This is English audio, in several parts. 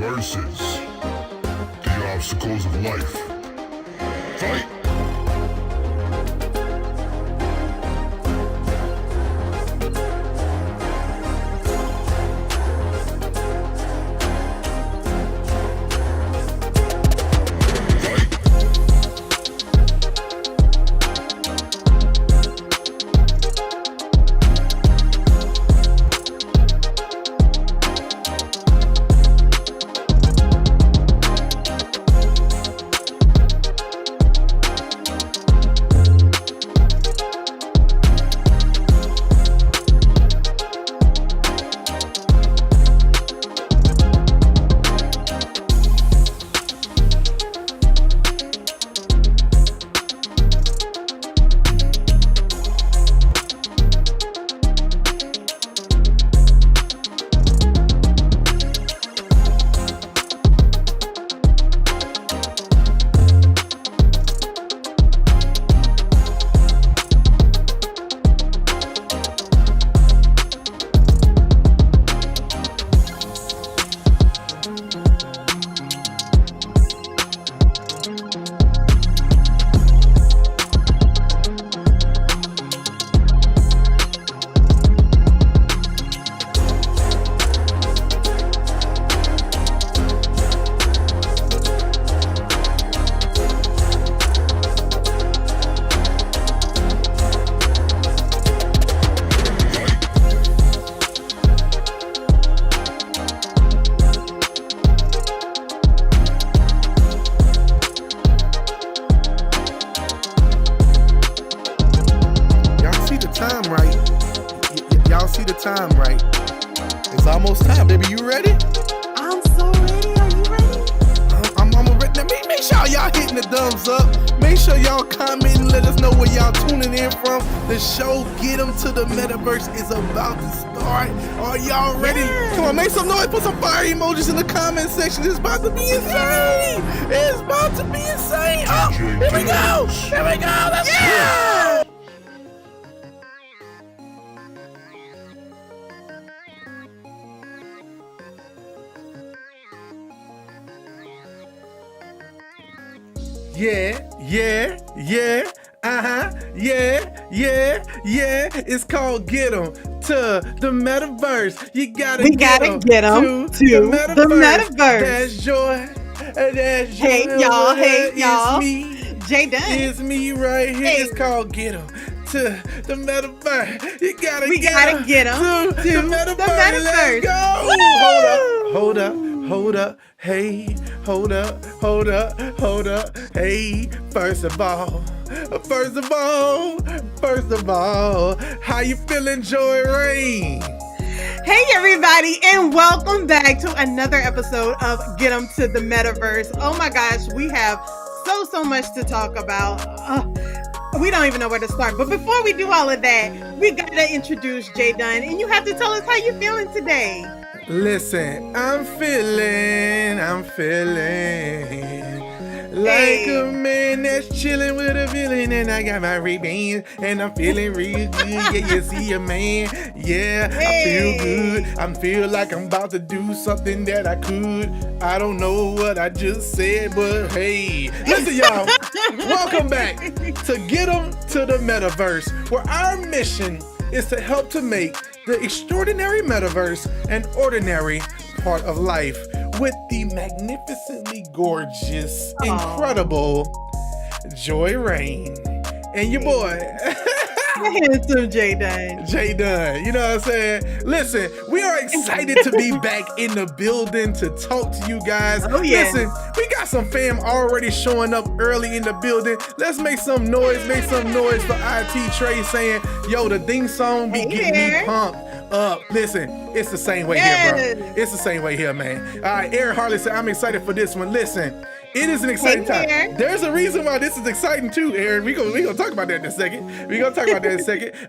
versus the obstacles of life. Fight! Time right. It's almost time, baby. You ready? I'm so ready. Are you ready? I'm ready. Now, make sure y'all hitting the thumbs up. Make sure y'all comment and let us know where y'all tuning in from. The show Get 'em to the Metaverse is about to start. Are y'all ready? Yes. Come on, make some noise. Put some fire emojis in the comment section. It's about to be insane. It's about to be insane. Oh, here we go. Here we go. Let's go. Yeah, it's called Get 'em to the Metaverse. You gotta get 'em to the Metaverse. That's joy. That's joy. Hey y'all, It's me. Jay Dunn. It's me right here. Hey. It's called Get 'em to the Metaverse. You gotta We gotta get 'em to the Metaverse. Metaverse. Let's go. Woo! Hold up. Hey, hold up. Hey, first of all, how you feeling, Joy Rain? Hey everybody, and welcome back to another episode of Get 'em to the Metaverse. Oh my gosh, we have so much to talk about. We don't even know where to start. But before we do all of that, we gotta introduce Jay Dunn, and you have to tell us how you're feeling today. Listen, I'm feeling like a man that's chilling with a villain, and I got my Raybands, and I'm feeling real good. Yeah, you see a man. Yeah, I feel good. I feel like I'm about to do something that I could. I don't know what I just said, but hey, listen, y'all. Welcome back to Get 'em to the Metaverse, where our mission is to help to make the extraordinary metaverse an ordinary part of life with the magnificently gorgeous, incredible Joy Rain and your boy Handsome Jay Dunn. Jay Dunn. You know what I'm saying? Listen, we are excited to be back in the building to talk to you guys. Oh yeah. Listen, we got some fam already showing up early in the building. Let's make some noise for IT Trey saying, yo, the theme song be getting me pumped up. Listen, it's the same way here, bro. It's the same way here, man. All right, Aaron Harley said, I'm excited for this one. Listen, it is an exciting time. There's a reason why this is exciting too, Aaron. We gonna talk about that in a second.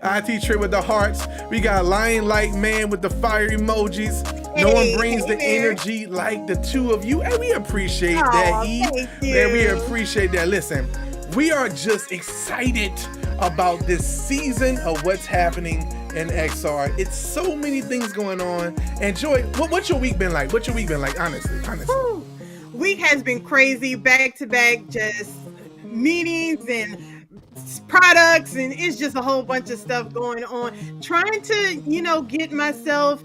IT Trey with the hearts. We got Lion Like Man with the fire emojis. No one brings the energy like the two of you. And we appreciate that, E. And we appreciate that. Listen, we are just excited about this season of what's happening and XR. It's so many things going on. And Joy, what's your week been like? What's your week been like? Honestly. Whew. Week has been crazy, back to back, just meetings and products, and it's just a whole bunch of stuff going on. Trying to, get myself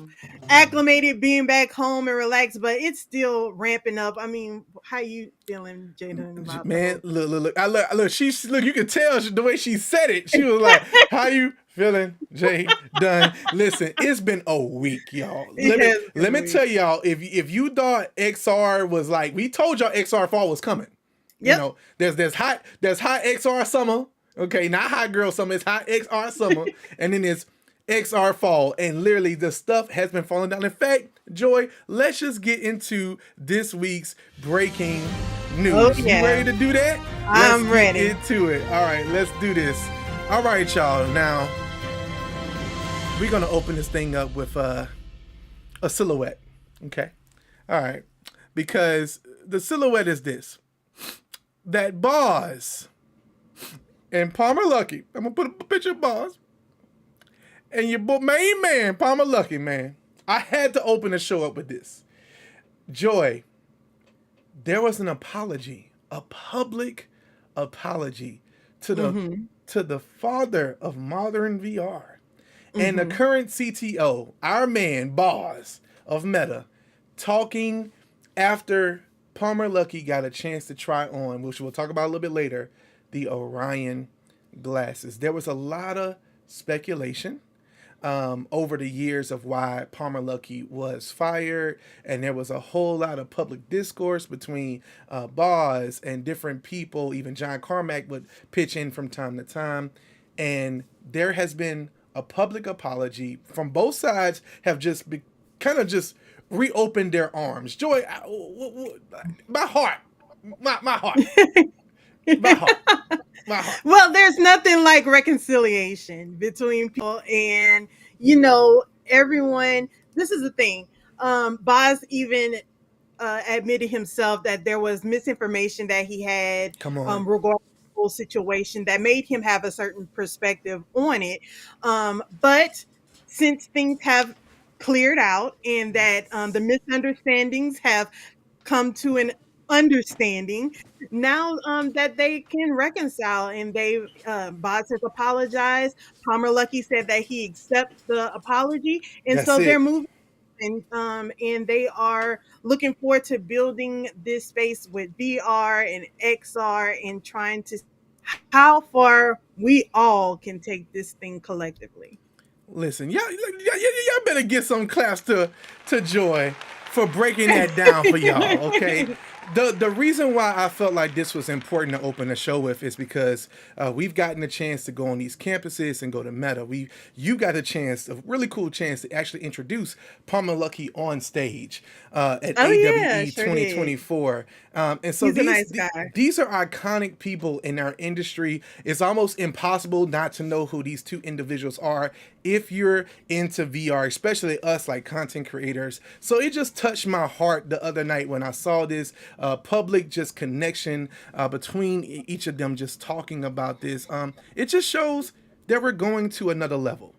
acclimated, being back home and relaxed, but it's still ramping up. I mean, how you feeling, Jaden? About Man, look. Look. You can tell the way she said it. She was like, "How you feeling, Jay Dunn?" Listen, it's been a week, y'all. Let me tell y'all, if you thought XR was like, we told y'all XR fall was coming. Yep. You know, there's hot XR summer. Okay, not hot girl summer. It's hot XR summer, and then it's XR fall, and literally the stuff has been falling down. In fact, Joy, let's just get into this week's breaking news. Oh, yeah. You ready to do that? I'm ready. Let's get into it. All right, let's do this. All right, y'all. Now we're gonna open this thing up with a silhouette. Okay. All right, because the silhouette is this: that Boz and Palmer Luckey. I'm gonna put a picture of Boz. And your main man, Palmer Luckey, man. I had to open the show up with this. Joy, there was an apology, a public apology to the father of modern VR. And the current CTO, our man, Boz of Meta, talking after Palmer Luckey got a chance to try on, which we'll talk about a little bit later, the Orion glasses. There was a lot of speculation over the years of why Palmer Luckey was fired, and there was a whole lot of public discourse between Boz and different people. Even John Carmack would pitch in from time to time, and there has been a public apology from both sides. Have just kind of just reopened their arms. Joy, my heart. Well, there's nothing like reconciliation between people, and everyone. This is the thing. Boz even admitted himself that there was misinformation that he had regarding the whole situation that made him have a certain perspective on it. But since things have cleared out and that the misunderstandings have come to an understanding now, that they can reconcile, and Boz has apologized. Palmer Luckey said that he accepts the apology, and so they're moving, and they are looking forward to building this space with VR and XR and trying to see how far we all can take this thing collectively. Listen, y'all better get some claps to Joy for breaking that down for y'all, okay? The reason why I felt like this was important to open the show with is because we've gotten a chance to go on these campuses and go to Meta. You got a really cool chance to actually introduce Palmer Luckey on stage at AWE 2024. And so he's a nice guy. These are iconic people in our industry. It's almost impossible not to know who these two individuals are if you're into VR, especially us like content creators. So it just touched my heart the other night when I saw this public just connection between each of them just talking about this. It just shows that we're going to another level.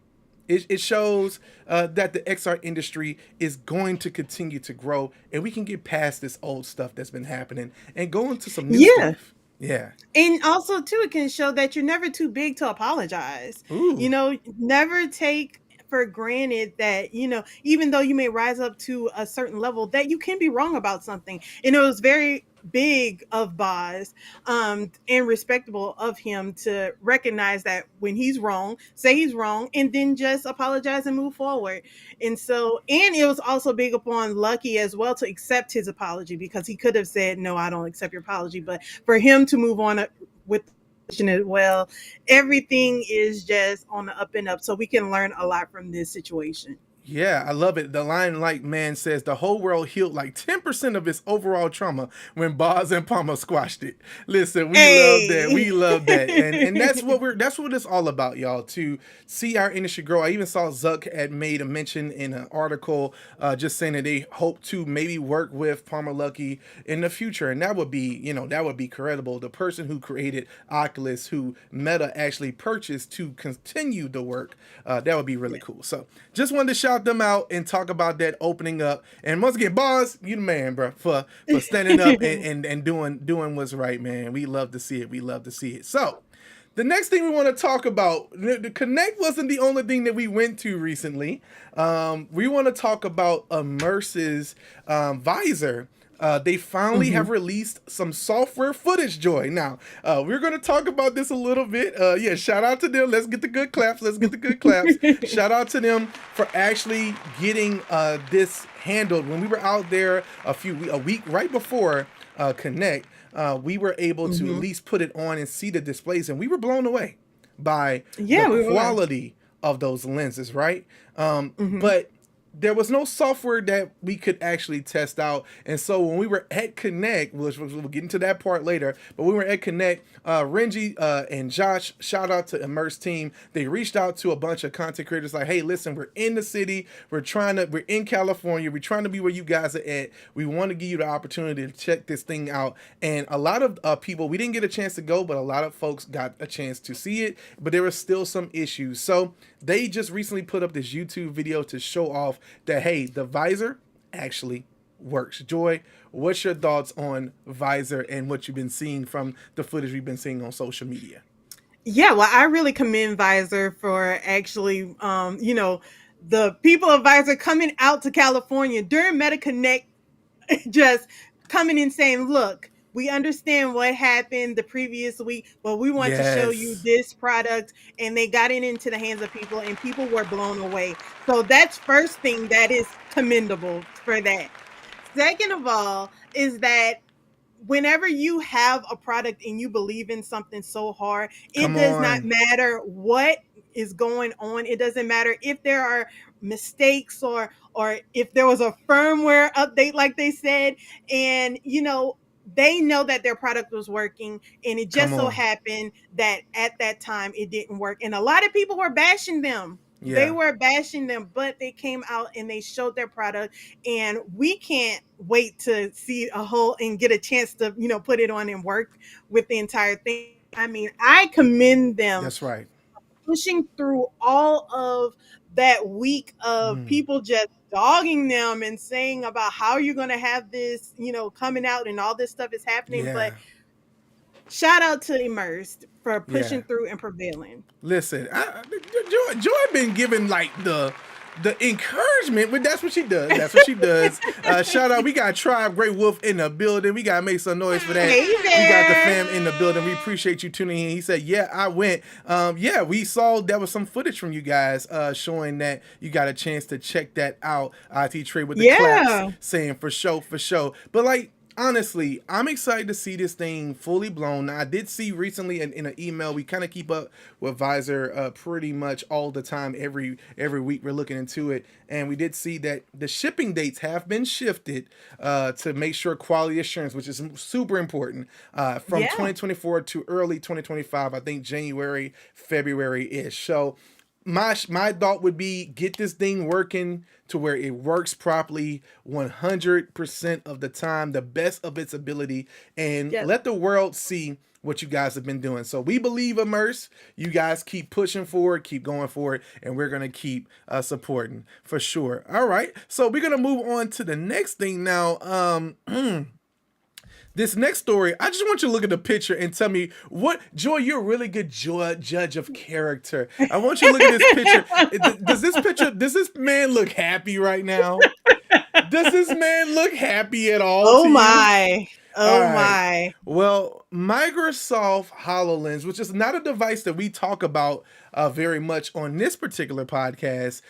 It shows that the XR industry is going to continue to grow, and we can get past this old stuff that's been happening and go into some new stuff. Yeah. And also, too, it can show that you're never too big to apologize. Ooh. Never take for granted that, even though you may rise up to a certain level, that you can be wrong about something. And it was very big of Boz and respectable of him to recognize that when he's wrong, say he's wrong, and then just apologize and move forward. And it was also big upon Luckey as well to accept his apology, because he could have said, no, I don't accept your apology. But for him to move on with as well, everything is just on the up and up, so we can learn a lot from this situation. Yeah, I love it. The line like man says the whole world healed like 10% of its overall trauma when Boz and Palmer squashed it. Listen, we love that. Hey. We love that. And that's what it's all about, y'all. To see our industry grow. I even saw Zuck had made a mention in an article just saying that they hope to maybe work with Palmer Luckey in the future. And that would be, that would be credible. The person who created Oculus, who Meta actually purchased to continue the work, that would be really cool. So just wanted to shout them out and talk about that opening up. And once again, Boz, you the man, bro, for standing up and doing what's right, man. We love to see it. We love to see it. So the next thing we want to talk about, the Connect wasn't the only thing that we went to recently. We want to talk about Immersed's Visor. They finally have released some software footage, Joy. Now, we're going to talk about this a little bit. Yeah, shout out to them. Let's get the good claps. Let's get the good claps. Shout out to them for actually getting this handled. When we were out there a week right before Connect, we were able to at least put it on and see the displays, and we were blown away by the quality of those lenses, right? But there was no software that we could actually test out. And so when we were at Connect, which we'll get into that part later, but we were at Connect, Renji and Josh, shout out to Immersed team. They reached out to a bunch of content creators like, hey, listen, we're in the city. We're in California. We're trying to be where you guys are at. We want to give you the opportunity to check this thing out. And a lot of people, we didn't get a chance to go, but a lot of folks got a chance to see it, but there were still some issues. So they just recently put up this YouTube video to show off that, hey, the Visor actually works. Joy, what's your thoughts on Visor and what you've been seeing from the footage we've been seeing on social media? Yeah, well, I really commend Visor for actually, the people of Visor coming out to California during Meta Connect, just coming and saying, look, we understand what happened the previous week, but we want to show you this product. And they got it into the hands of people, and people were blown away. So that's first thing that is commendable for that. Second of all, is that whenever you have a product and you believe in something so hard, it does not matter what is going on. It doesn't matter if there are mistakes or if there was a firmware update, like they said, and they know that their product was working, and it just so happened that at that time it didn't work. And a lot of people were bashing them. Yeah. They were bashing them, but they came out and they showed their product, and we can't wait to see a whole and get a chance to, put it on and work with the entire thing. I mean, I commend them. That's right. Pushing through all of that week of people just dogging them and saying about how you're going to have this, coming out and all this stuff is happening. Yeah. But shout out to Immersed for pushing through and prevailing. Listen, Joy been giving like the encouragement, but that's what she does. That's what she does. Shout out, we got Tribe Great Wolf in the building. We gotta make some noise for that. Hey there. We got the fam in the building. We appreciate you tuning in. He said, yeah, I went. We saw there was some footage from you guys showing that you got a chance to check that out. IT Trade with the claps saying for sure. But like, honestly, I'm excited to see this thing fully blown. Now, I did see recently in an email, we kind of keep up with Visor pretty much all the time. Every week we're looking into it. And we did see that the shipping dates have been shifted to make sure quality assurance, which is super important, from 2024 to early 2025. I think January, February-ish. So my thought would be get this thing working to where it works properly 100% of the time, the best of its ability, and let the world see what you guys have been doing. So we believe Immersed. You guys keep pushing forward, keep going forward, and we're going to keep supporting for sure. All right. So we're going to move on to the next thing now. This next story, I just want you to look at the picture and tell me what, Joy, you're a really good judge of character. I want you to look at this picture. Does this man look happy right now? Does this man look happy at all? Oh my. Oh my. Well, Microsoft HoloLens, which is not a device that we talk about very much on this particular podcast,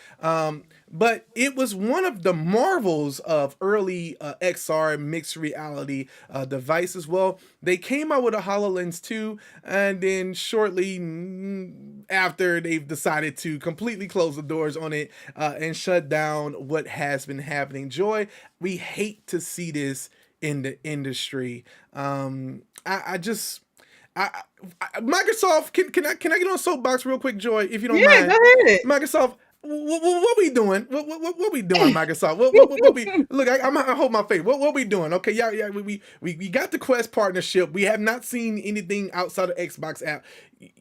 but it was one of the marvels of early XR mixed reality devices. Well, they came out with a HoloLens 2, and then shortly after, they've decided to completely close the doors on it and shut down what has been happening. Joy, we hate to see this in the industry. I just. Microsoft, can I get on a soapbox real quick, Joy, if you don't Yeah, mind? go ahead. Microsoft, what we doing? What we doing, Microsoft? What we look? I'm gonna hold my face. What we doing? Okay, yeah. We got the Quest partnership. We have not seen anything outside of Xbox app.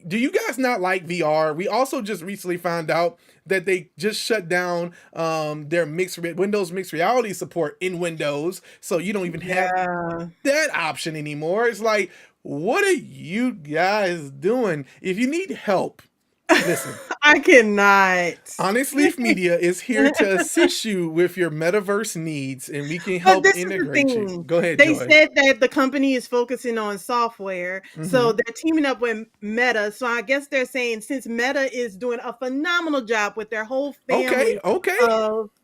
Do you guys not like VR? We also just recently found out that they just shut down their Windows mixed reality support in Windows, so you don't even have that option anymore. It's like, what are you guys doing? If you need help, listen. I cannot. Honest Leaf Media is here to assist you with your metaverse needs, and we can But help this is the integrate you. thing. Go ahead, They Joy. said that the company is focusing on software, so they're teaming up with Meta. So I guess they're saying, since Meta is doing a phenomenal job with their whole family. Okay.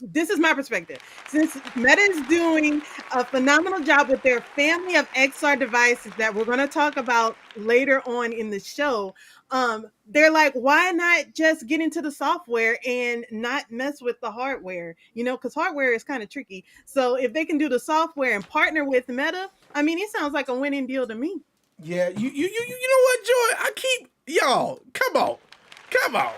This is my perspective. Since Meta is doing a phenomenal job with their family of XR devices that we're going to talk about later on in the show, they're like, why not just get into the software and not mess with the hardware? You know, because hardware is kind of tricky. So if they can do the software and partner with Meta, I mean, it sounds like a winning deal to me. Yeah, you know what, Joy? I keep y'all. Come on.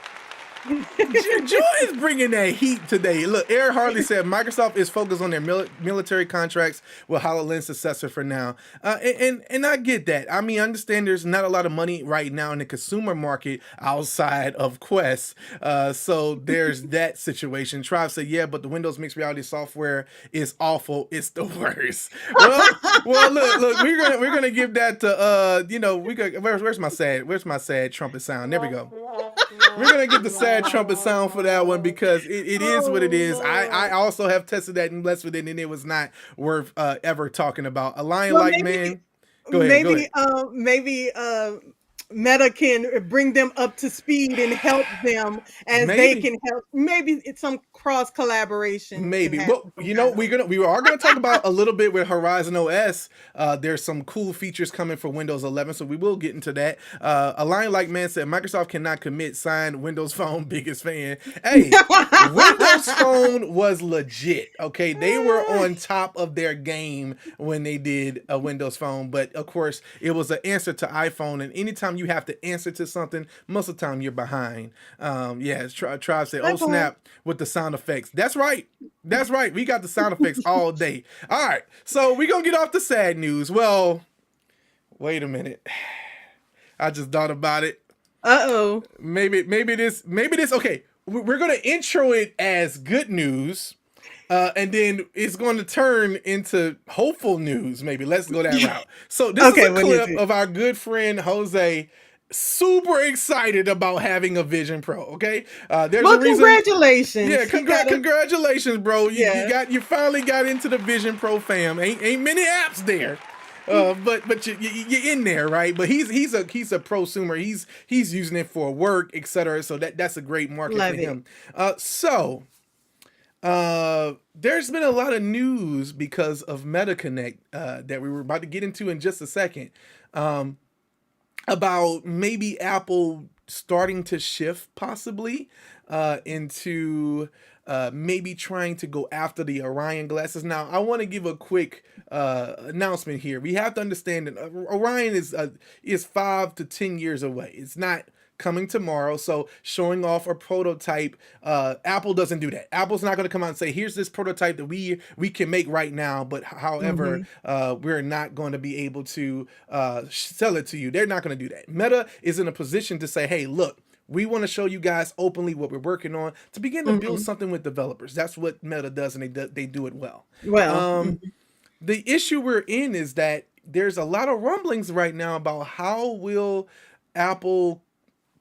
Joy is bringing that heat today. Look, Eric Harley said Microsoft is focused on their military contracts with HoloLens successor for now. And I get that. I mean, I understand there's not a lot of money right now in the consumer market outside of Quest. So there's that situation. Tribe said, yeah, but the Windows mixed reality software is awful. It's the worst. Well, look, we're gonna give that to where's my sad trumpet sound? There we go. We're gonna get the sad trumpet sound for that one, because it is what it is. I also have tested that and blessed with it, and it was not worth ever talking about. A lion like man. Go ahead. Maybe Meta can bring them up to speed and help them as they can help. Maybe it's some cross collaboration. Maybe. Well, we are gonna talk about a little bit with Horizon OS. There's some cool features coming for Windows 11, so we will get into that. A lion like man said Microsoft cannot commit. Signed, Windows Phone biggest fan. Hey, Windows Phone was legit. Okay, they were on top of their game when they did a Windows Phone, but of course it was an answer to iPhone, and anytime you have to answer to something, most of the time you're behind. Tribe said, oh snap, with the sound effects. That's right. We got the sound effects all day. All right, so we're gonna get off the sad news. Well, wait a minute. I just thought about it. Maybe this. Okay, we're gonna intro it as good news. And then it's going to turn into hopeful news. Maybe let's go that route. So this is a clip of our good friend Jose, super excited about having a Vision Pro. Okay, there's a reason. Congratulations! Yeah, congratulations, bro. You finally got into the Vision Pro fam. Ain't many apps there. But you're in there, right? But he's a prosumer. He's using it for work, etc. So that's a great market for him. There's been a lot of news because of MetaConnect that we were about to get into in just a second, about maybe Apple starting to shift possibly into maybe trying to go after the Orion glasses. Now, I want to give a quick announcement here. We have to understand that Orion is 5 to 10 years away. It's not coming tomorrow, so showing off a prototype, Apple doesn't do that. Apple's not going to come out and say, here's this prototype that we can make right now, but however, we're not going to be able to sell it to you. They're not going to do that. Meta is in a position to say, hey, look, we want to show you guys openly what we're working on to begin to build something with developers. That's what Meta does, and they do it well. The issue we're in is that there's a lot of rumblings right now about how will Apple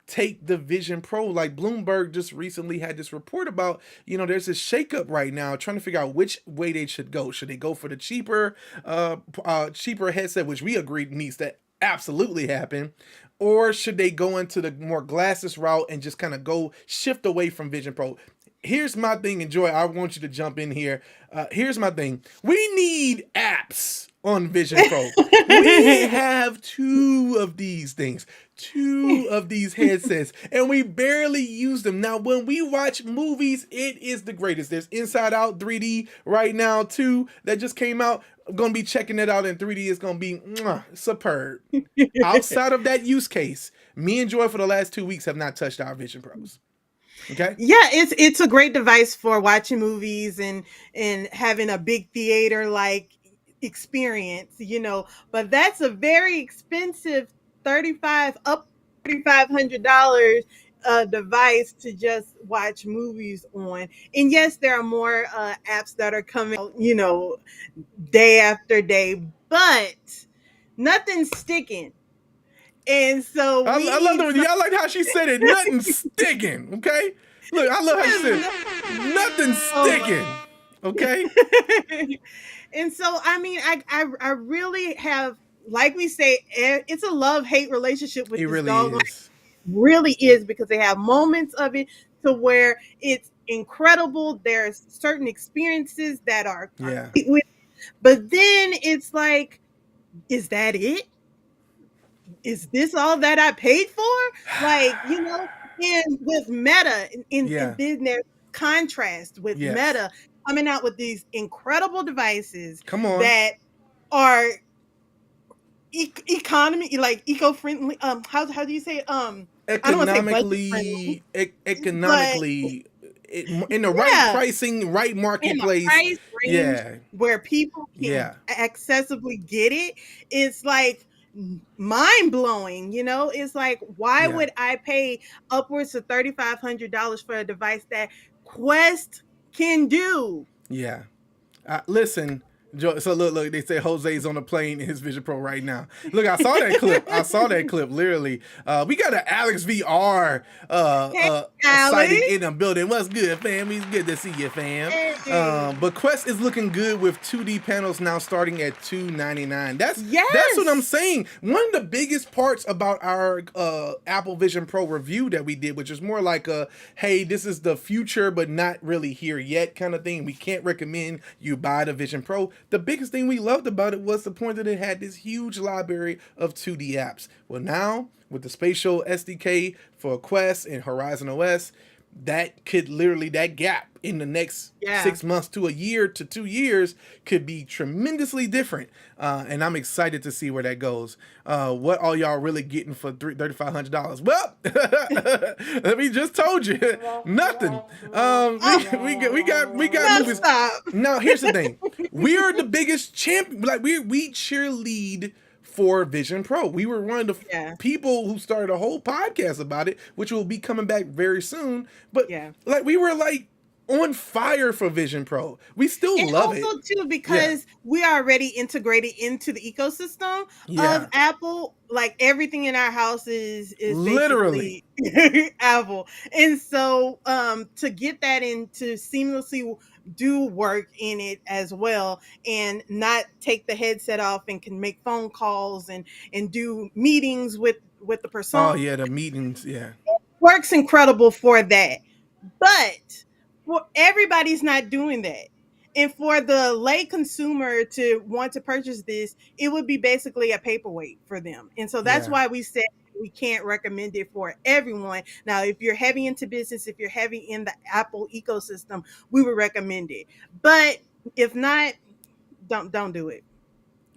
take the Vision Pro. Like Bloomberg just recently had this report about, there's this shakeup right now trying to figure out which way they should go. Should they go for the cheaper headset, which we agreed needs to absolutely happen, or should they go into the more glasses route and just kind of shift away from Vision Pro? here's my thing, and Joy, I want you to jump in here. Here's my thing. We need apps on Vision Pro. We have 2 of these things, 2 of these headsets, and we barely use them. Now, when we watch movies, it is the greatest. There's Inside Out 3D right now, too, that just came out. I'm going to be checking it out in 3D. It's going to be superb. Outside of that use case, me and Joy for the last 2 weeks have not touched our Vision Pros. Okay. Yeah, it's a great device for watching movies and having a big theater like experience, but that's a very expensive $3,500 device to just watch movies on. And yes, there are more apps that are coming, day after day, but nothing's sticking. And so I love it. Y'all like how she said it. Nothing's sticking. Okay. Look, I love how she said it. Nothing's sticking. Okay. And so, I mean, I really have, like we say, it's a love-hate relationship with It this really dog. is. Really is, because they have moments of it to where it's incredible. There's certain experiences that are with, but then it's like, is that it? Is this all that I paid for? Like, and with Meta, and then there's contrast with Meta coming out with these incredible devices that are economy, like eco-friendly. How do you say it? Economically, in the right pricing, right marketplace, in a price range where people can accessibly get it. It's like mind blowing, It's like, why would I pay upwards of $3,500 for a device that Quest can do? Yeah. Listen, Joe, so look, they say Jose's on a plane in his Vision Pro right now. Look, I saw that clip. Literally. We got an Alex VR sighting in the building. What's good, fam? It's good to see you, fam. But Quest is looking good with 2D panels now starting at $299. That's what I'm saying. One of the biggest parts about our Apple Vision Pro review that we did, which is more like hey, this is the future, but not really here yet kind of thing. We can't recommend you buy the Vision Pro. The biggest thing we loved about it was the point that it had this huge library of 2D apps. Well, now with the Spatial SDK for Quest and Horizon OS, that gap in the next 6 months to a year to 2 years could be tremendously different. And I'm excited to see where that goes. What are y'all really getting for $3,500? Well, we just told you nothing. We got movies. Stop. Now here's the thing: we are the biggest champion. Like we cheerlead for Vision Pro. We were one of the people who started a whole podcast about it, which will be coming back very soon. But like we were like on fire for Vision Pro. We still love it. Also too, because we are already integrated into the ecosystem of Apple. Like everything in our house is literally Apple. And so to get that in to seamlessly do work in it as well, and not take the headset off and can make phone calls and do meetings with the persona. Oh yeah, the meetings, Works incredible for that. But everybody's not doing that. And for the lay consumer to want to purchase this, it would be basically a paperweight for them. And so that's why we said we can't recommend it for everyone. Now, if you're heavy into business, if you're heavy in the Apple ecosystem, we would recommend it. But if not, don't do it.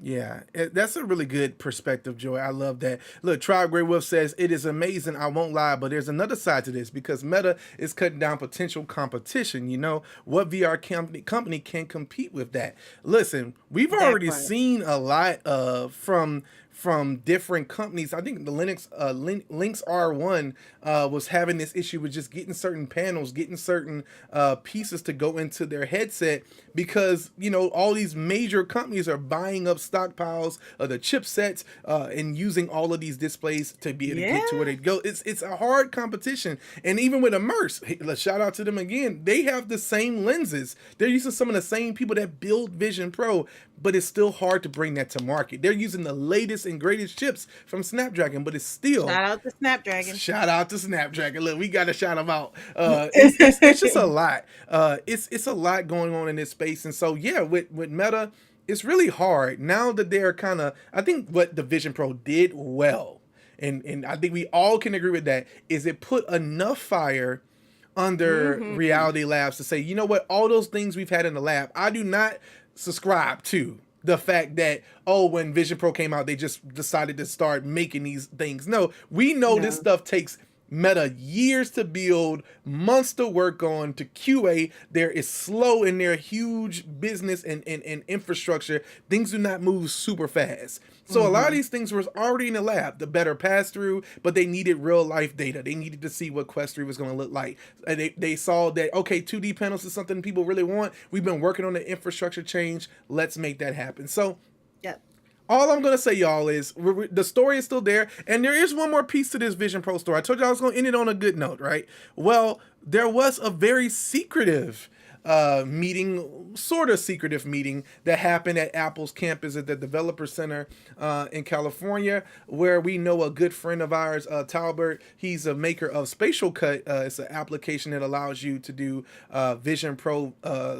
Yeah, that's a really good perspective, Joy. I love that. Look, Tribe Grey Wolf says, it is amazing, I won't lie, but there's another side to this because Meta is cutting down potential competition. What VR company can compete with that? Listen, we've already seen a lot from different companies. I think the Lynx R1 was having this issue with just getting certain panels, getting certain pieces to go into their headset because, all these major companies are buying up stockpiles of the chipsets and using all of these displays to be able to get to where they go. It's a hard competition. And even with Immersed, let's shout out to them again. They have the same lenses. They're using some of the same people that build Vision Pro, but it's still hard to bring that to market. They're using the latest and greatest chips from Snapdragon, but it's still Shout out to Snapdragon. shout out to Snapdragon. Look, we got to shout them out. It's just a lot. It's a lot going on in this space, and so yeah, with Meta, it's really hard now that they're kind of. I think what the Vision Pro did well, and I think we all can agree with that, is it put enough fire under Reality Labs to say, you know what, all those things we've had in the lab, I do not subscribe to the fact that, oh, when Vision Pro came out, they just decided to start making these things. No, we know this stuff takes Meta years to build, months to work on, to QA. There is slow in their huge business and infrastructure. Things do not move super fast. So a lot of these things were already in the lab, the better pass through, but they needed real life data. They needed to see what Quest 3 was going to look like. They saw that, okay, 2D panels is something people really want. We've been working on the infrastructure change. Let's make that happen. So all I'm going to say, y'all, is the story is still there. And there is one more piece to this Vision Pro story. I told you I was going to end it on a good note, right? Well, there was a very secretive meeting, sort of secretive meeting that happened at Apple's campus at the Developer Center in California, where we know a good friend of ours, Talbert. He's a maker of Spatial Cut. It's an application that allows you to do Vision Pro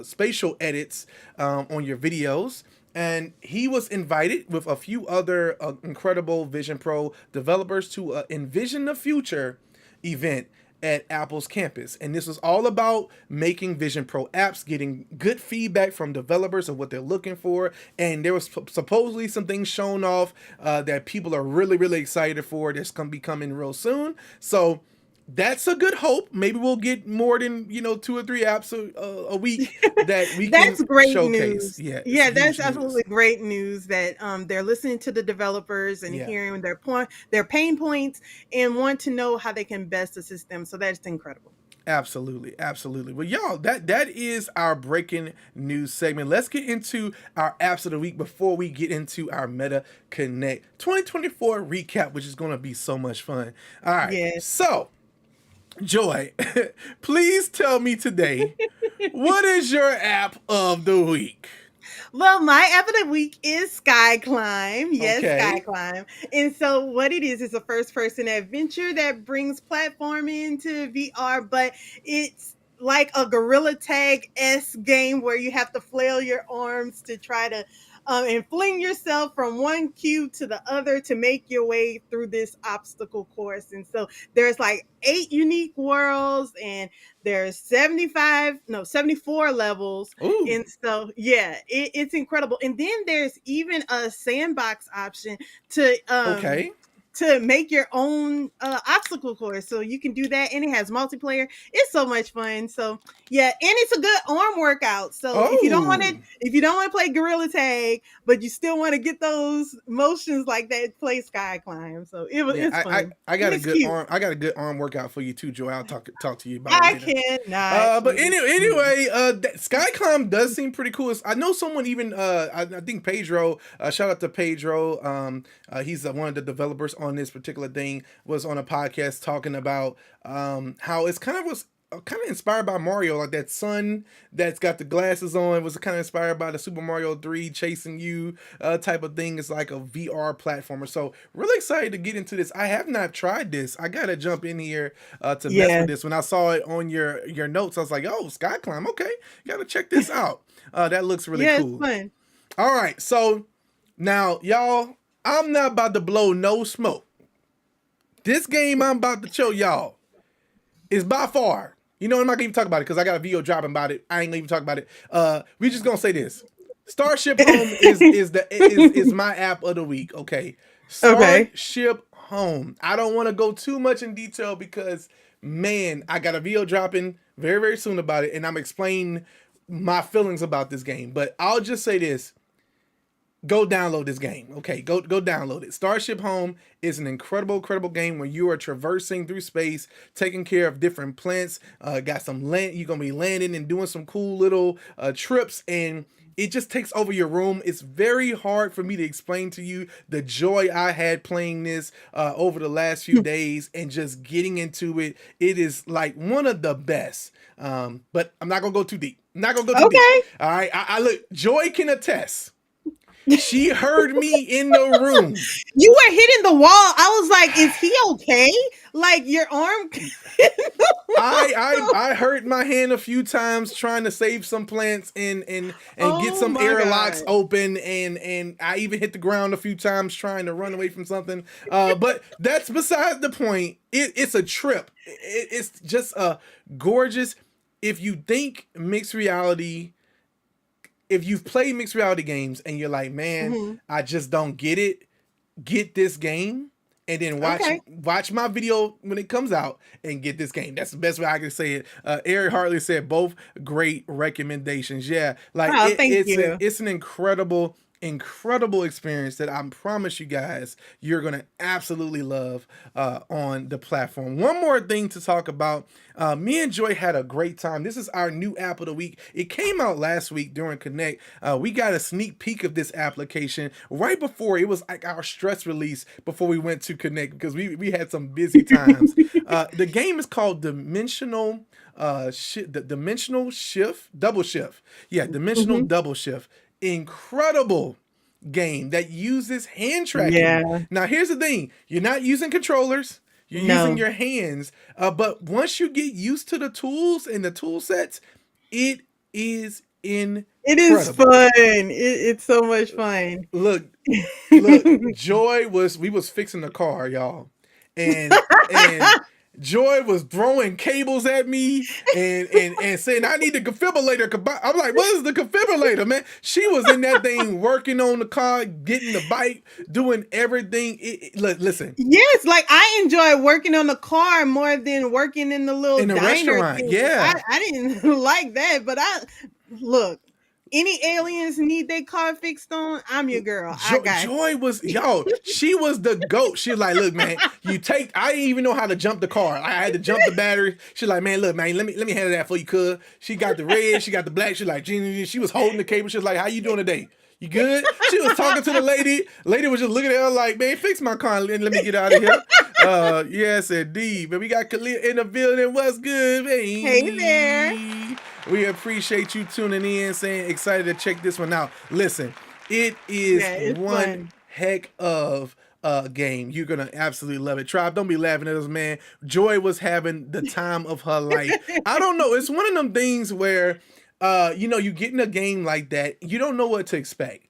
spatial edits on your videos. And he was invited with a few other incredible Vision Pro developers to Envision the Future event at Apple's campus. And this was all about making Vision Pro apps, getting good feedback from developers of what they're looking for. And there was supposedly some things shown off that people are really, really excited for. That's going to be coming real soon. So that's a good hope. Maybe we'll get more than 2 or 3 apps a week that we that's can great showcase. News. Yeah, that's absolutely great news that they're listening to the developers and hearing their pain points and want to know how they can best assist them. So that's incredible. Absolutely. Well, y'all, that is our breaking news segment. Let's get into our apps of the week before we get into our Meta Connect 2024 recap, which is going to be so much fun. All right. Yes. So, Joy, please tell me today, what is your app of the week? Well, my app of the week is Sky Climb. Yes, Okay. Sky Climb. And so what it is a first-person adventure that brings platforming to VR, but it's like a gorilla tag-esque game where you have to flail your arms to try to and fling yourself from one cube to the other to make your way through this obstacle course. And so there's like 8 unique worlds and there's 74 levels. Ooh. And so, yeah, it's incredible. And then there's even a sandbox option to make your own obstacle course. So you can do that, and it has multiplayer. It's so much fun. So yeah, and it's a good arm workout. So if you don't want to play gorilla tag, but you still want to get those motions like that, play Sky Climb. So it's fun. I got a good arm workout for you too, Joy. I'll talk to you about it later. I cannot. But anyway, Sky Climb does seem pretty cool. I know someone even I think Pedro, shout out to Pedro. He's one of the developers on this particular thing, was on a podcast talking about how it's kind of inspired by Mario, like that son that's got the glasses on was kind of inspired by the Super Mario 3 chasing you type of thing. It's like a VR platformer. So really excited to get into this. I have not tried this. I gotta jump in here to mess with this. When I saw it on your notes, I was like, oh, Sky Climb, okay, gotta check this out. That looks really cool. It's fun. All right, so now y'all, I'm not about to blow no smoke. This game I'm about to show y'all is by far, I'm not gonna even talk about it because I got a video dropping about it. I ain't gonna even talk about it. We just gonna say this: Starship Home is my app of the week. Okay, Starship Home. I don't want to go too much in detail because, man, I got a video dropping very, very soon about it, and I'm explaining my feelings about this game. But I'll just say this. Go download this game. Okay, go download it. Starship Home is an incredible game where you are traversing through space, taking care of different plants. Got some land. You're gonna be landing and doing some cool little trips, and it just takes over your room. It's very hard for me to explain to you the joy I had playing this over the last few days and just getting into it. It is like one of the best. But I'm not gonna go too deep. All right, I look. Joy can attest. She heard me in the room. You were hitting the wall. I was like, is he okay? Like your arm. I hurt my hand a few times trying to save some plants and get Oh some my airlocks God. open, and I even hit the ground a few times trying to run away from something. But that's beside the point. It's a trip. It's just a gorgeous. If you think mixed reality, if you've played mixed reality games and you're like, man, Mhm. I just don't get it, get this game and then Okay. watch my video when it comes out and get this game. That's the best way I can say it. Eric Hartley said both great recommendations. Yeah, like Oh, thank you. it's an incredible experience that I promise you guys you're gonna absolutely love on the platform. One more thing to talk about. Me and Joy had a great time. This is our new app of the week. It came out last week during Connect. We got a sneak peek of this application right before it was like our stress release before we went to Connect because we had some busy times. The game is called the Dimensional Shift Double Shift. Yeah, Dimensional Mhm. Double Shift. Incredible game that uses hand tracking. Yeah. Now, here's the thing: you're not using controllers. You're using No. your hands. But once you get used to the tools and the tool sets, it is incredible. It is fun. It's so much fun. Look, look, we was fixing the car, y'all. And Joy was throwing cables at me and saying I need the defibrillator. I'm like, what is the defibrillator, man? She was in that thing working on the car, getting the bike, doing everything. Listen, Yes, like I enjoy working on the car more than working in the little in the diner restaurant, thing. yeah. I didn't like that, but look, any aliens need their car fixed on, I'm your girl. I got Joy was she was the goat. She was like, look, man, I didn't even know how to jump the car. I had to jump the battery. She's like, man, look, man, let me handle that for you, cuz. She got the red, she got the black. She's like, she was holding the cable. She was like, how you doing today? You good? She was talking to the lady. Lady was just looking at her like, man, fix my car and let me get out of here. Yes, indeed. But we got Khalil in the building. What's good, man? Hey there. We appreciate you tuning in, saying excited to check this one out. Listen, it is it's one fun. heck of a game. You're gonna absolutely love it. Tribe, don't be laughing at us, man. Joy was having the time of her life. I don't know. It's one of them things where you get in a game like that, you don't know what to expect.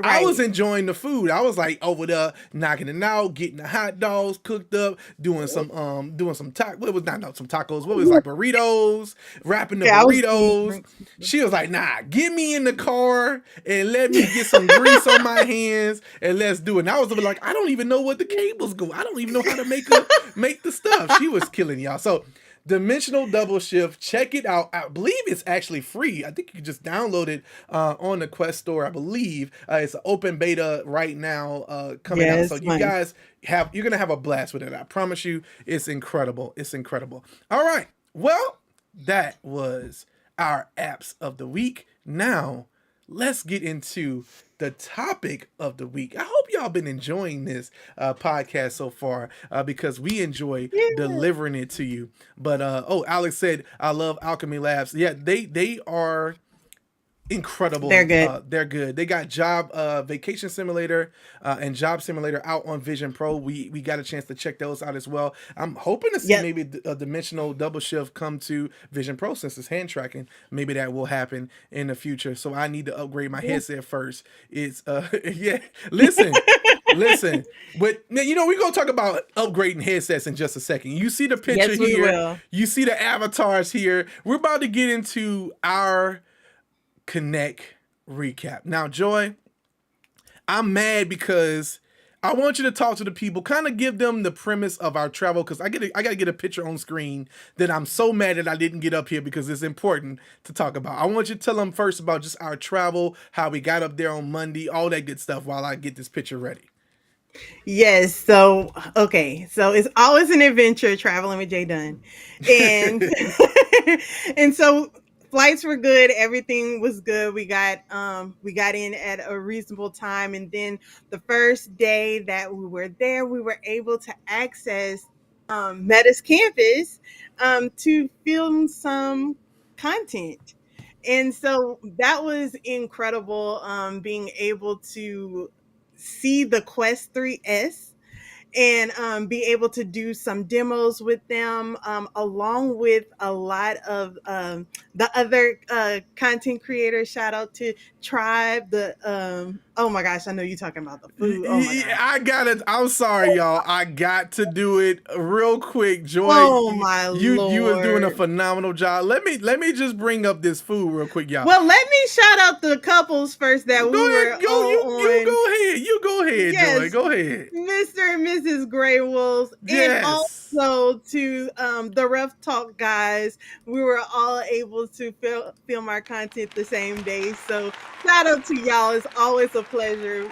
I was Right. enjoying the food. I was like over there knocking it out, getting the hot dogs cooked up, doing some tacos. What was not some tacos? What was it, like burritos? Wrapping the Yeah, I was eating burritos. drinks. She was like, "Nah, get me in the car and let me get some grease on my hands and let's do it." And I was like, "I don't even know what the cables go. I don't even know how to make the stuff." She was killing y'all. So Dimensional Double Shift, check it out. I believe it's actually free. I think you can just download it on the Quest Store. I believe it's an open beta right now coming Yeah, out. it's So you fun. guys you're gonna have a blast with it. I promise you, it's incredible. It's incredible. All right. Well, that was our apps of the week. Now let's get into the topic of the week. I hope y'all been enjoying this podcast so far because we enjoy Yeah. delivering it to you. But Alex said, I love Alchemy Labs. Yeah, they are incredible. They're good. They're good. They got Job Vacation Simulator and Job Simulator out on Vision Pro. We got a chance to check those out as well. I'm hoping to see Yep. maybe a Dimensional Double Shift come to Vision Pro since it's hand tracking. Maybe that will happen in the future. So I need to upgrade my headset first. It's yeah. Listen. But now, we're gonna talk about upgrading headsets in just a second. You see the picture Yes, we here. will. You see the avatars here. We're about to get into our Connect recap. Now, Joy, I'm mad because I want you to talk to the people, kind of give them the premise of our travel, because I gotta get a picture on screen that I'm so mad that I didn't get up here because it's important to talk about. I want you to tell them first about just our travel, how we got up there on Monday, all that good stuff while I get this picture ready. Yes. So, okay. So it's always an adventure traveling with Jay Dunn. And and so flights were good, everything was good. We got in at a reasonable time, and then the first day that we were there, we were able to access Meta's campus to film some content. And so that was incredible, being able to see the Quest 3S and be able to do some demos with them, along with a lot of the other content creators. Shout out to Tribe. Oh my gosh, I know you're talking about the food. Oh my gosh. I'm sorry, y'all. I got to do it real quick. Joy, Oh my you was doing a Lord. phenomenal job. Let me just bring up this food real quick, y'all. Well, let me shout out the couples first that we Go were ahead, go all you on. go ahead. You go ahead, Joy. Yes, Go ahead. Mr. and Mrs. Grey Wolves, and Yes. also to the Rough Talk guys. We were all able to film our content the same day. So shout out to y'all. It's always a pleasure.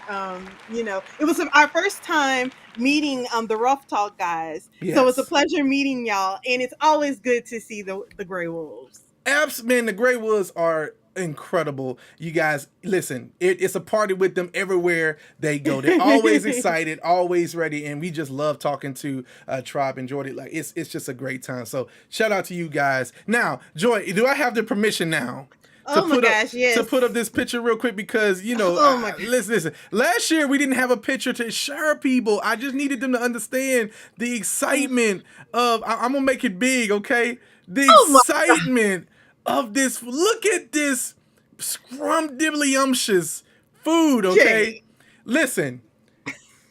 It was our first time meeting the Rough Talk guys. So it's a Yes. pleasure meeting y'all. And it's always good to see the Grey Wolves. Apps, man, the Grey Woods are incredible. You guys, listen, it's a party with them everywhere they go. They're always excited, always ready, and we just love talking to Tribe and Jordy. Like it's just a great time. So shout out to you guys. Now, Joy, do I have the permission now? Oh my gosh, yes. To put up this picture real quick because Oh my gosh. listen. Last year we didn't have a picture to share people. I just needed them to understand the excitement of. I'm gonna make it big, okay? The Oh my excitement of this. Look at this scrumdiddlyumptious food, okay? Jay. Listen,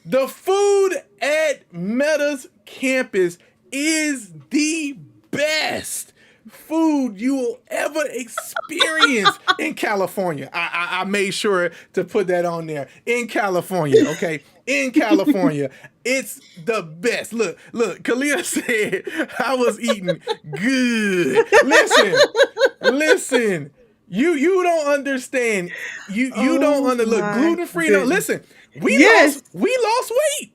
the food at Meta's campus is the best food you will ever experience in California. I made sure to put that on there. In California, okay? In California. It's the best. Look, Kalia said I was eating good. Listen. You don't understand. You don't look my gluten free. goodness. Listen, Yes. we lost weight.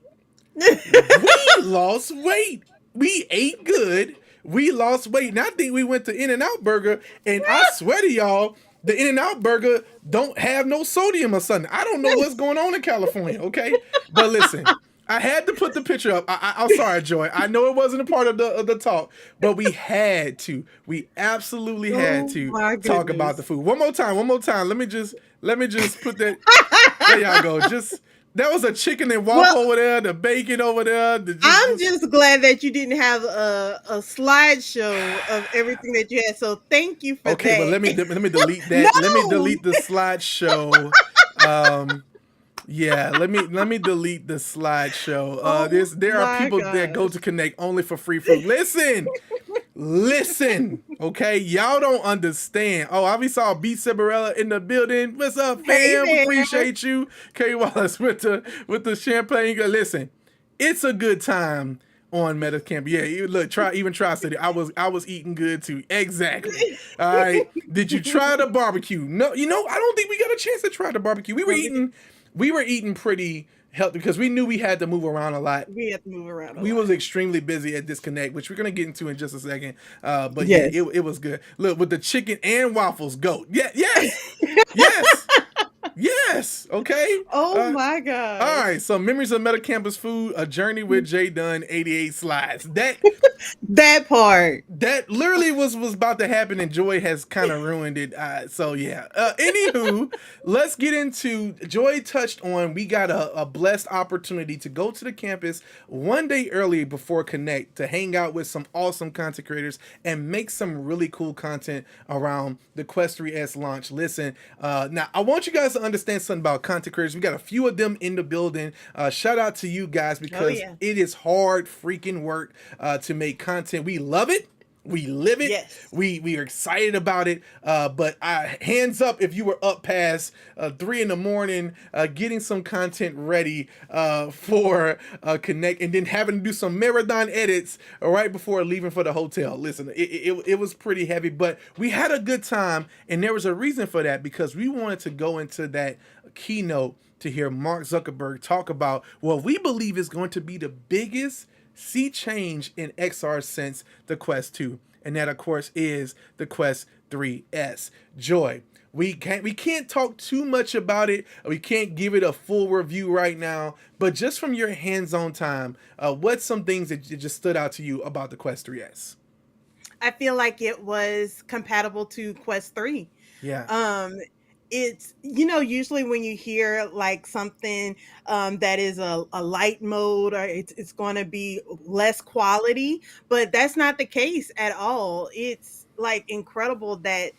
We lost weight. We ate good. We lost weight. And I think we went to In-N-Out Burger, and I swear to y'all, the In-N-Out Burger don't have no sodium or something. I don't know what's going on in California, okay? But listen, I had to put the picture up. I'm sorry, Joy. I know it wasn't a part of the talk, but we had to. We absolutely had to my talk goodness. about the food. One more time. Let me just put that. There y'all go. That was a chicken and waffle over there, the bacon over there. I'm just glad that you didn't have a slideshow of everything that you had. So thank you for Okay, that. but let me delete that. No! Let me delete the slideshow. Yeah, let me delete the slideshow. There are my people that go gosh. to Connect only for free food. Listen, okay, y'all don't understand. Oh, I saw Beat Cibarella in the building. What's up, Hey fam? there. Appreciate you, K Wallace with the champagne. Listen, it's a good time on Meta Camp. Yeah, even Tri City. I was eating good too. Exactly. All right. Did you try the barbecue? No, I don't think we got a chance to try the barbecue. We were eating pretty healthy because we knew we had to move around a lot. We have to move around. We was extremely busy at Disconnect, which we're gonna get into in just a second. But Yes. yeah, it was good. Look, with the chicken and waffles, go. Yeah, yes. Okay. Oh my god. All right. So memories of Meta Campus food, a journey with Jay Dunn, 88 slides. That part. That literally was about to happen, and Joy has kind of ruined it. So yeah. Anywho, let's get into. Joy touched on. We got a blessed opportunity to go to the campus one day early before Connect to hang out with some awesome content creators and make some really cool content around the Quest 3S launch. Listen, now I want you guys to understand something about content creators. We got a few of them in the building. Shout out to you guys because it is hard freaking work to make content. We love it. We live it. Yes. We are excited about it. But hands up if you were up past 3 a.m, getting some content ready for Connect, and then having to do some marathon edits right before leaving for the hotel. Listen, it was pretty heavy, but we had a good time, and there was a reason for that because we wanted to go into that keynote to hear Mark Zuckerberg talk about what we believe is going to be the biggest sea change in XR since the Quest 2, and that of course is the Quest 3S. Joy, we can't talk too much about it. We can't give it a full review right now, but just from your hands-on time, what's some things that just stood out to you about the Quest 3S? I feel like it was compatible to Quest 3. Yeah. Um, it's usually when you hear like something that is a light mode, or it's going to be less quality, but that's not the case at all. It's like incredible that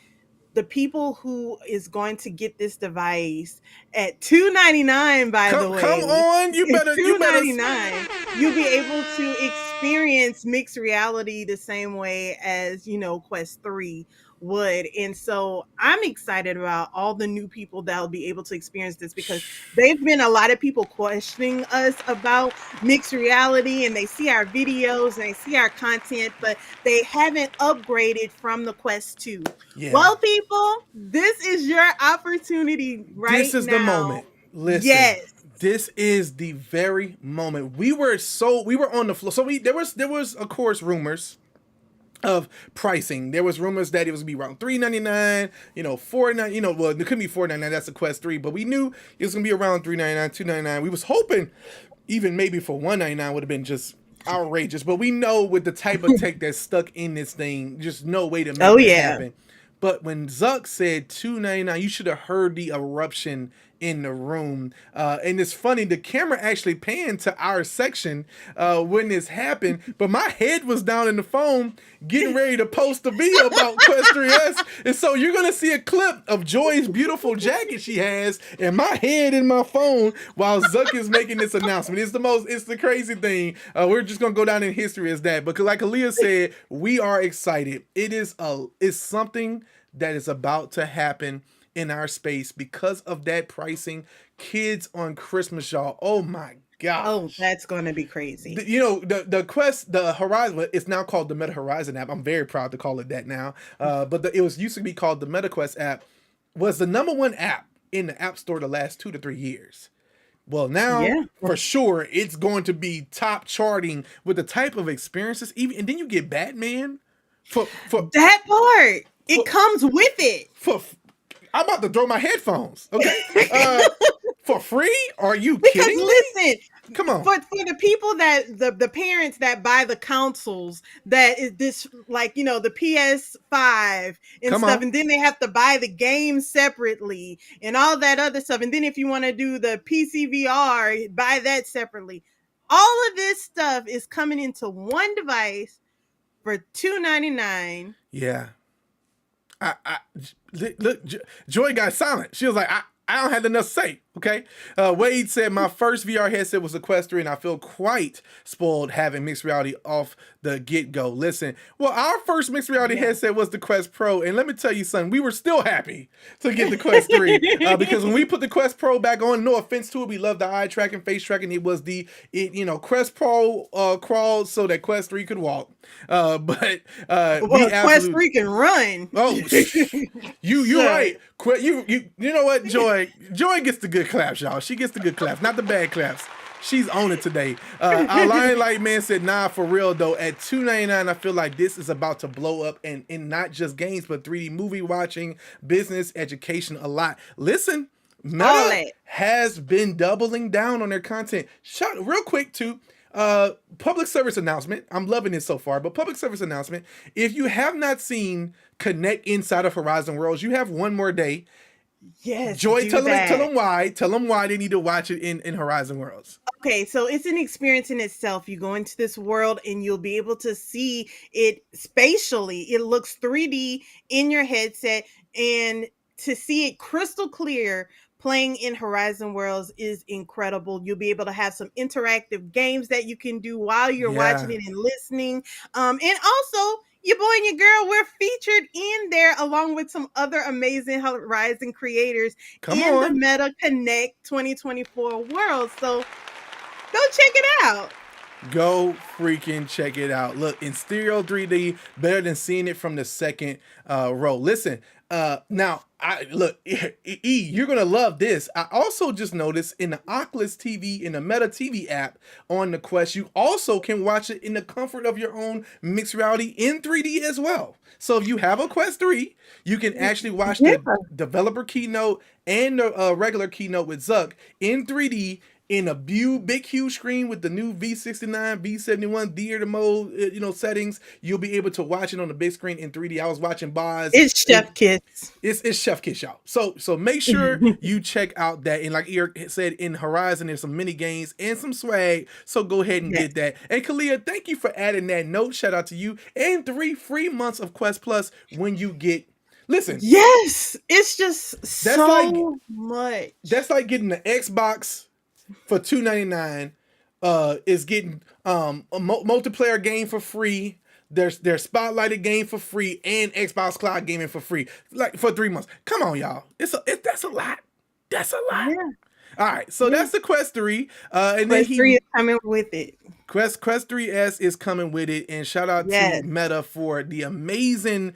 the people who is going to get this device at $299, by the Come way, on, at you better. $299, you'll be able to experience mixed reality the same way as Quest 3 would. And so I'm excited about all the new people that'll be able to experience this, because they've been a lot of people questioning us about mixed reality, and they see our videos and they see our content, but they haven't upgraded from the Quest 2. Yeah. Well, people, this is your opportunity right This is now. the moment. Listen. Yes. This is the very moment. We were on the floor. So there was of course rumors of pricing. There was rumors that it was gonna be around $399, $499, well, it couldn't be $499, that's the Quest 3, but we knew it was gonna be around $399, $299. We was hoping even maybe for $199 would have been just outrageous, but we know with the type of tech that's stuck in this thing, just no way to make it happen. But when Zuck said $299, you should have heard the eruption in the room. And it's funny, the camera actually panned to our section when this happened, but my head was down in the phone getting ready to post a video about Quest 3S. And so you're going to see a clip of Joy's beautiful jacket she has and my head in my phone while Zuck is making this announcement. It's the crazy thing. We're just going to go down in history as that. Because like Aaliyah said, we are excited. It's something that is about to happen in our space because of that pricing. Kids on Christmas, y'all. Oh my gosh. Oh, that's going to be crazy. The Quest, the Horizon, it's now called the Meta Horizon app. I'm very proud to call it that now. But it used to be called the Meta Quest app. Was the #1 app in the App Store the last 2 to 3 years. Well, now for sure it's going to be top charting with the type of experiences. And then you get Batman for that part. It comes with it. I'm about to throw my headphones. Okay, for free? Are you kidding me? Listen, come on. For the people that the parents that buy the consoles, that is this like the PS5 and stuff, and then they have to buy the game separately and all that other stuff, and then if you want to do the PC VR, buy that separately. All of this stuff is coming into one device for $299. Yeah. Look, Joy got silent. She was like, I don't have enough to say. Okay. Wade said, my first VR headset was a Quest 3, and I feel quite spoiled having mixed reality off the get-go. Listen, well, our first mixed reality headset was the Quest Pro, and let me tell you something, we were still happy to get the Quest 3 because when we put the Quest Pro back on, no offense to it, we loved the eye tracking, face tracking. It was Quest Pro crawled so that Quest 3 could walk. But Quest 3 can run. Oh, you're right. You know what, Joy gets the good claps, y'all. She gets the good claps, not the bad claps. She's on it today. Our Lion Light Man said, nah, for real though, at $299, I feel like this is about to blow up in not just games, but 3D movie watching, business, education, a lot. Listen, Meta has been doubling down on their content. Real quick too, public service announcement. I'm loving it so far, but public service announcement. If you have not seen Connect inside of Horizon Worlds, you have one more day. Yes, Joy, tell them why they need to watch it in Horizon Worlds. Okay, so it's an experience in itself. You go into this world and you'll be able to see it spatially. It looks 3D in your headset, and to see it crystal clear playing in Horizon Worlds is incredible. You'll be able to have some interactive games that you can do while you're watching it and listening. And also, your boy and your girl, we're featured in there along with some other amazing Horizon creators the Meta Connect 2024 world. So go check it out. Go freaking check it out. Look, in stereo 3D, better than seeing it from the second row. Listen, now, you're going to love this. I also just noticed in the Oculus TV, in the Meta TV app on the Quest, you also can watch it in the comfort of your own mixed reality in 3D as well. So if you have a Quest 3, you can actually watch the developer keynote and the regular keynote with Zuck in 3D in a big huge screen with the new V69, V71 theater mode, settings. You'll be able to watch it on the big screen in 3D. I was watching Boz. It's chef kiss. It's chef kiss, y'all. So make sure you check out that. And like Eric said, in Horizon, there's some mini games and some swag. So go ahead and get that. And Kalia, thank you for adding that note. Shout out to you. And 3 free months of Quest Plus when you get. Listen. Yes, it's just so much. That's like getting the Xbox for $2.99. Is getting a multiplayer game for free. There's spotlighted game for free and Xbox Cloud gaming for free, like for 3 months. Come on, y'all. That's a lot. That's a lot. Yeah. All right, so that's the Quest 3. And Quest 3 is coming with it. Quest 3S is coming with it, and shout out to Meta for the amazing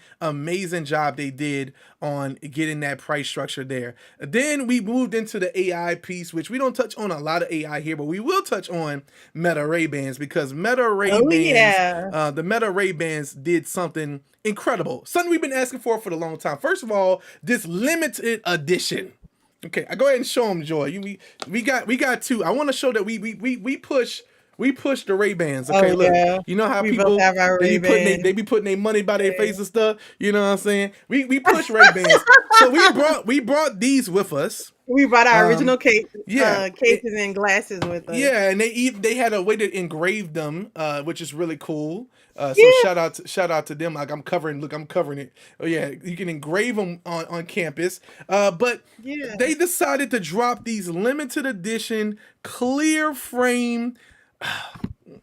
job they did on getting that price structure there. Then we moved into the AI piece, which we don't touch on a lot of AI here, but we will touch on Meta Raybands because Meta Raybands, the Meta Raybands did something incredible, something we've been asking for the long time. First of all, this limited edition. Okay, I go ahead and show them, Joy. We got 2. I want to show that we push the Ray-Bans. Okay, look. You know how people they be putting their money by their face and stuff. You know what I'm saying? We push Ray-Bans. So we brought these with us. We brought our original cases and glasses with us. Yeah, and they had a way to engrave them, which is really cool. So shout out to them. Like I'm covering it. Oh yeah, you can engrave them on campus. But they decided to drop these limited edition clear frame.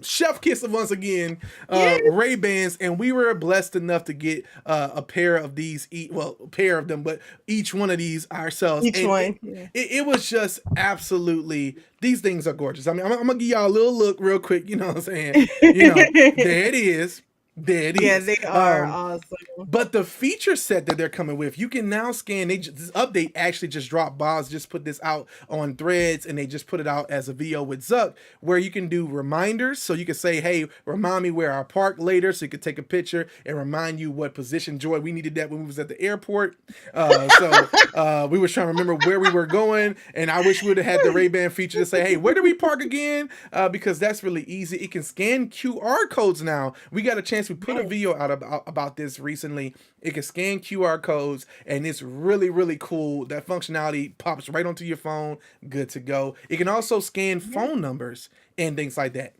Chef kiss once again, Ray-Bans, and we were blessed enough to get a pair of these. A pair of them, but each one of these ourselves. It was just absolutely. These things are gorgeous. I mean, I'm gonna give y'all a little look real quick. You know what I'm saying? There it is. There it is. Yeah, they are awesome. But the feature set that they're coming with, you can now scan. This update actually just dropped. Boz just put this out on Threads, and they just put it out as a video with Zuck, where you can do reminders. So you can say, "Hey, remind me where I park later," so you can take a picture and remind you what position. Joy, we needed that when we was at the airport. So we was trying to remember where we were going, and I wish we would have had the Ray-Ban feature to say, "Hey, where do we park again?" Because that's really easy. It can scan QR codes now. We got a chance. We put a video out about this recently. It can scan QR codes, and it's really, really cool. That functionality pops right onto your phone. Good to go. It can also scan phone numbers and things like that.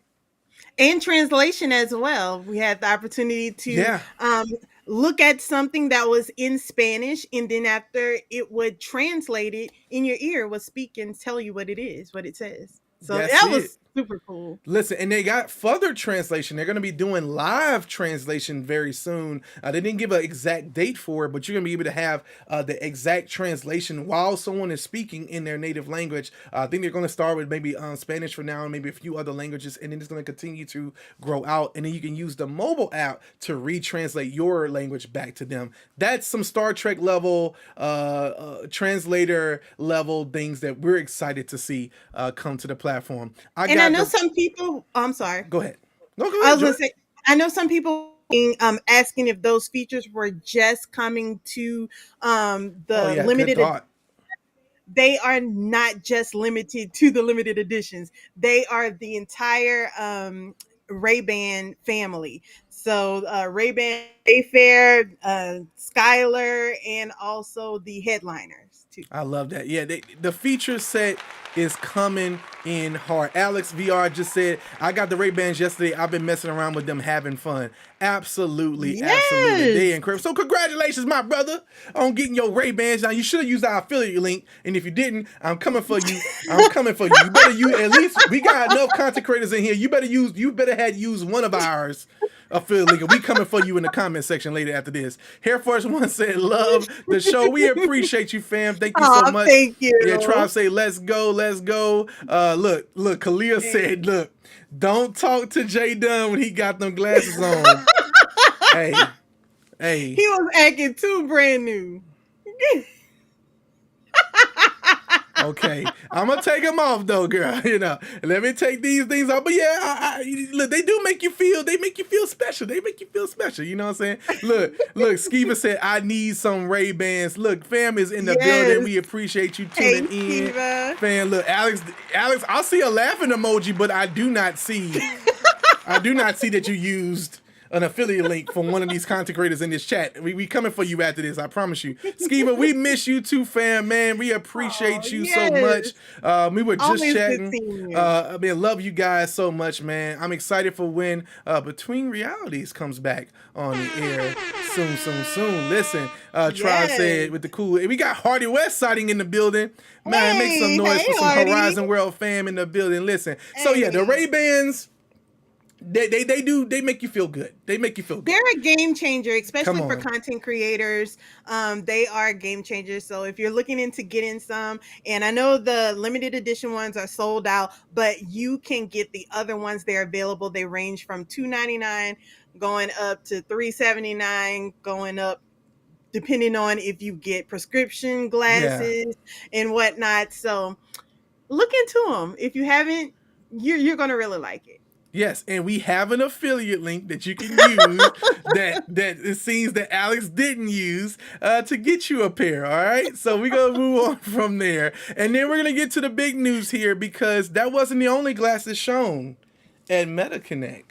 And translation as well. We had the opportunity to look at something that was in Spanish, and then after it would translate it in your ear, would speak and tell you what it is, what it says. So that was super cool. Listen, and they got further translation. They're going to be doing live translation very soon. They didn't give an exact date for it, but you're going to be able to have the exact translation while someone is speaking in their native language. I think they're going to start with maybe Spanish for now and maybe a few other languages, and then it's going to continue to grow out. And then you can use the mobile app to retranslate your language back to them. That's some Star Trek level, translator level things that we're excited to see come to the platform. I know some people. I'm sorry. Go ahead. No, go ahead. I was gonna say. I know some people asking if those features were just coming to the limited. They are not just limited to the limited editions. They are the entire Ray-Ban family. So Ray-Ban, Wayfair, Skylar, and also the headliners too. I love that. Yeah, the feature set is coming in hard. Alex VR just said, "I got the Ray-Bans yesterday. I've been messing around with them, having fun." Absolutely, absolutely. They incredible. So congratulations, my brother, on getting your Ray-Bans. Now you should have used our affiliate link, and if you didn't, I'm coming for you. I'm coming for you. You better use. At least we got enough content creators in here. You better use one of ours. Affiliate link. We coming for you in the comment section later after this. Hair Force One said, "Love the show. We appreciate you, fam. Thank you so much." Thank you. Yeah, Tribe say, "Let's go, let's go." Look, Kalia said, "Look, don't talk to Jay Dunn when he got them glasses on." Hey. He was acting too brand new. Okay, I'm gonna take them off though, girl. Let me take these things off. But yeah, look, they do make you feel. They make you feel special. They make you feel special. You know what I'm saying? Look, Skiva said I need some Ray-Bans. Look, fam is in the building. We appreciate you tuning in. Skiva. Fam, look, Alex, I see a laughing emoji, but I do not see that you used an affiliate link from one of these content creators in this chat. We coming for you after this, I promise you. Skiva, we miss you too, fam, man. We appreciate you so much. We were just chatting. Love you guys so much, man. I'm excited for when Between Realities comes back on the air soon. Listen, Tribe said with the cool. We got Hardy West sighting in the building. Man, make some noise for some Hardy. Horizon World fam in the building. Listen. So yeah, the Ray-Bans, they make you feel good. They make you feel good. They're a game changer, especially for content creators. They are game changers. So if you're looking into getting some, and I know the limited edition ones are sold out, but you can get the other ones. They're available. They range from $299 going up to $379, going up depending on if you get prescription glasses and whatnot. So look into them. If you haven't, you're going to really like it. Yes, and we have an affiliate link that you can use that it seems that Alex didn't use to get you a pair, all right? So we're going to move on from there. And then we're going to get to the big news here because that wasn't the only glasses shown at MetaConnect.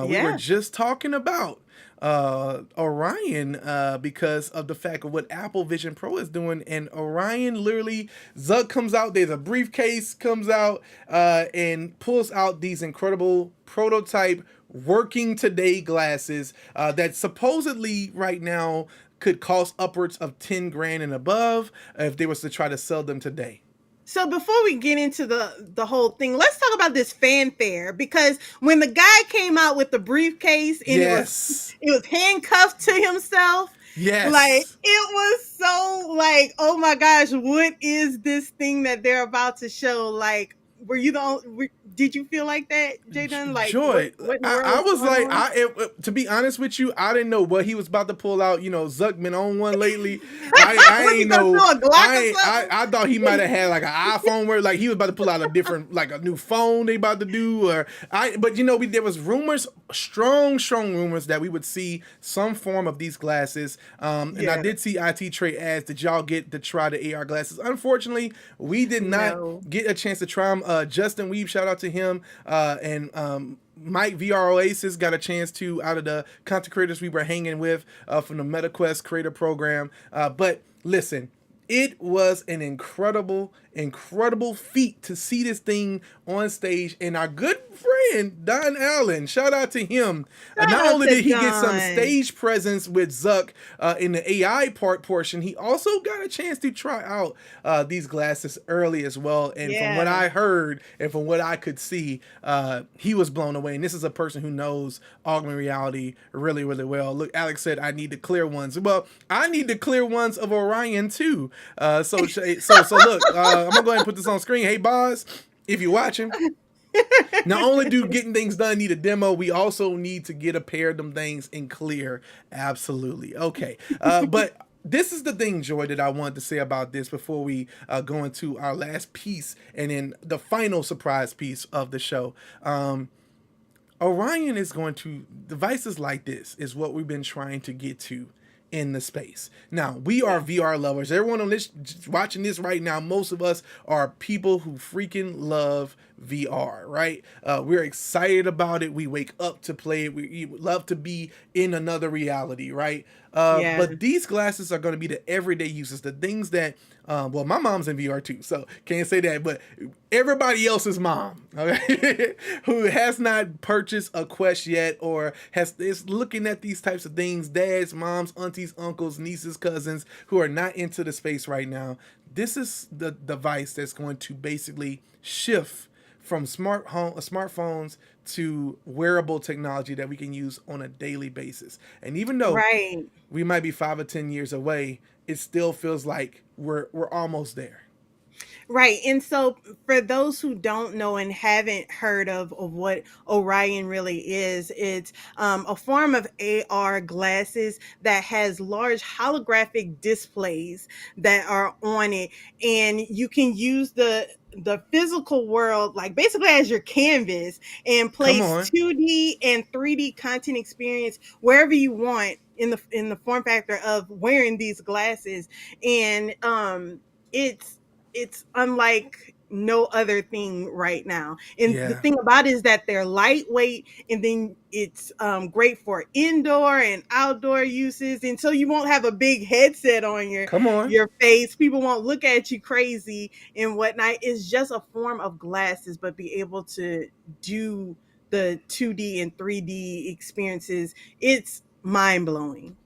We were just talking about Orion because of the fact of what Apple Vision Pro is doing, and Orion literally, Zuck comes out, there's a briefcase comes out and pulls out these incredible prototype working today glasses that supposedly right now could cost upwards of 10 grand and above if they was to try to sell them today. So before we get into the whole thing, let's talk about this fanfare, because when the guy came out with the briefcase and it was handcuffed to himself, like it was so like, oh my gosh, what is this thing that they're about to show? Like, were you the only, did you feel like that, Jayden? Like, Joy, I was like, to be honest with you, I didn't know what he was about to pull out. Zuck been on one lately. I ain't know. I thought he might have had like an iPhone where like he was about to pull out a different, like a new phone they about to do, but there was rumors, strong rumors that we would see some form of these glasses. And I did see IT Trade ads. Did y'all get to try the AR glasses? Unfortunately, we did not get a chance to try them. Justin Weeb, shout out to him, and Mike VR Oasis got a chance to, out of the content creators we were hanging with from the MetaQuest creator program. But listen, it was an incredible feat to see this thing on stage, and our good friend Don Allen, shout out to him. Not only did he get some stage presence with Zuck in the AI portion, he also got a chance to try out these glasses early as well. And from what I heard and from what I could see, he was blown away. And this is a person who knows augmented reality really, really well. Look, Alex said, I need the clear ones. Well, I need the clear ones of Orion too. So look, I'm gonna go ahead and put this on screen. Hey, Boz, if you're watching, not only do getting things done need a demo, we also need to get a pair of them things in clear. Absolutely. Okay. But this is the thing, Joy, that I wanted to say about this before we go into our last piece and then the final surprise piece of the show. Orion is going to, devices like this is what we've been trying to get to in the space. Now, we are VR lovers. Everyone on this watching this right now, most of us are people who freaking love VR, right? We're excited about it. We wake up to play it. We love to be in another reality, right? But these glasses are going to be the everyday uses, the things that, well, my mom's in VR too, so can't say that, but everybody else's mom, okay, who has not purchased a Quest yet or is looking at these types of things, dads, moms, aunties, uncles, nieces, cousins who are not into the space right now, this is the device that's going to basically shift from smartphones to wearable technology that we can use on a daily basis. And even though we might be 5 or 10 years away, it still feels like we're almost there. Right. And so for those who don't know and haven't heard of what Orion really is, it's a form of AR glasses that has large holographic displays that are on it. And you can use the physical world like basically as your canvas and Come place on. 2D and 3D content experience wherever you want in the form factor of wearing these glasses. And it's unlike no other thing right now. And the Yeah. thing about it is that they're lightweight, and then it's great for indoor and outdoor uses. And so you won't have a big headset on Come on. your face. People won't look at you crazy and whatnot. It's just a form of glasses, but be able to do the 2D and 3D experiences. It's mind blowing.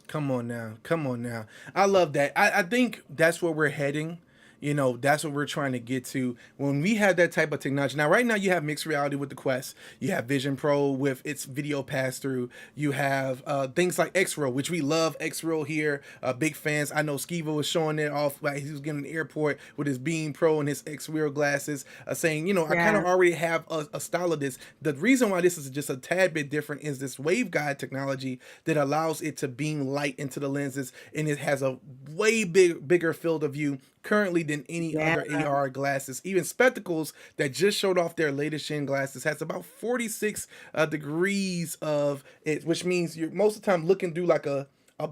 Come on now. Come on now. I love that. I think that's where we're heading. You know, that's what we're trying to get to when we have that type of technology. Now, right now, you have mixed reality with the Quest. You have Vision Pro with its video pass through. You have things like X-Row, which we love X-Row here. Big fans. I know Skiva was showing it off. Like he was getting the airport with his Beam Pro and his X-Row glasses, saying, you know, I kind of Yeah. already have a style of this. The reason why this is just a tad bit different is this waveguide technology that allows it to beam light into the lenses, and it has a way bigger field of view currently than any Yeah. other AR glasses. Even Spectacles that just showed off their latest Shin glasses has about 46 degrees of it, which means you're most of the time looking through like a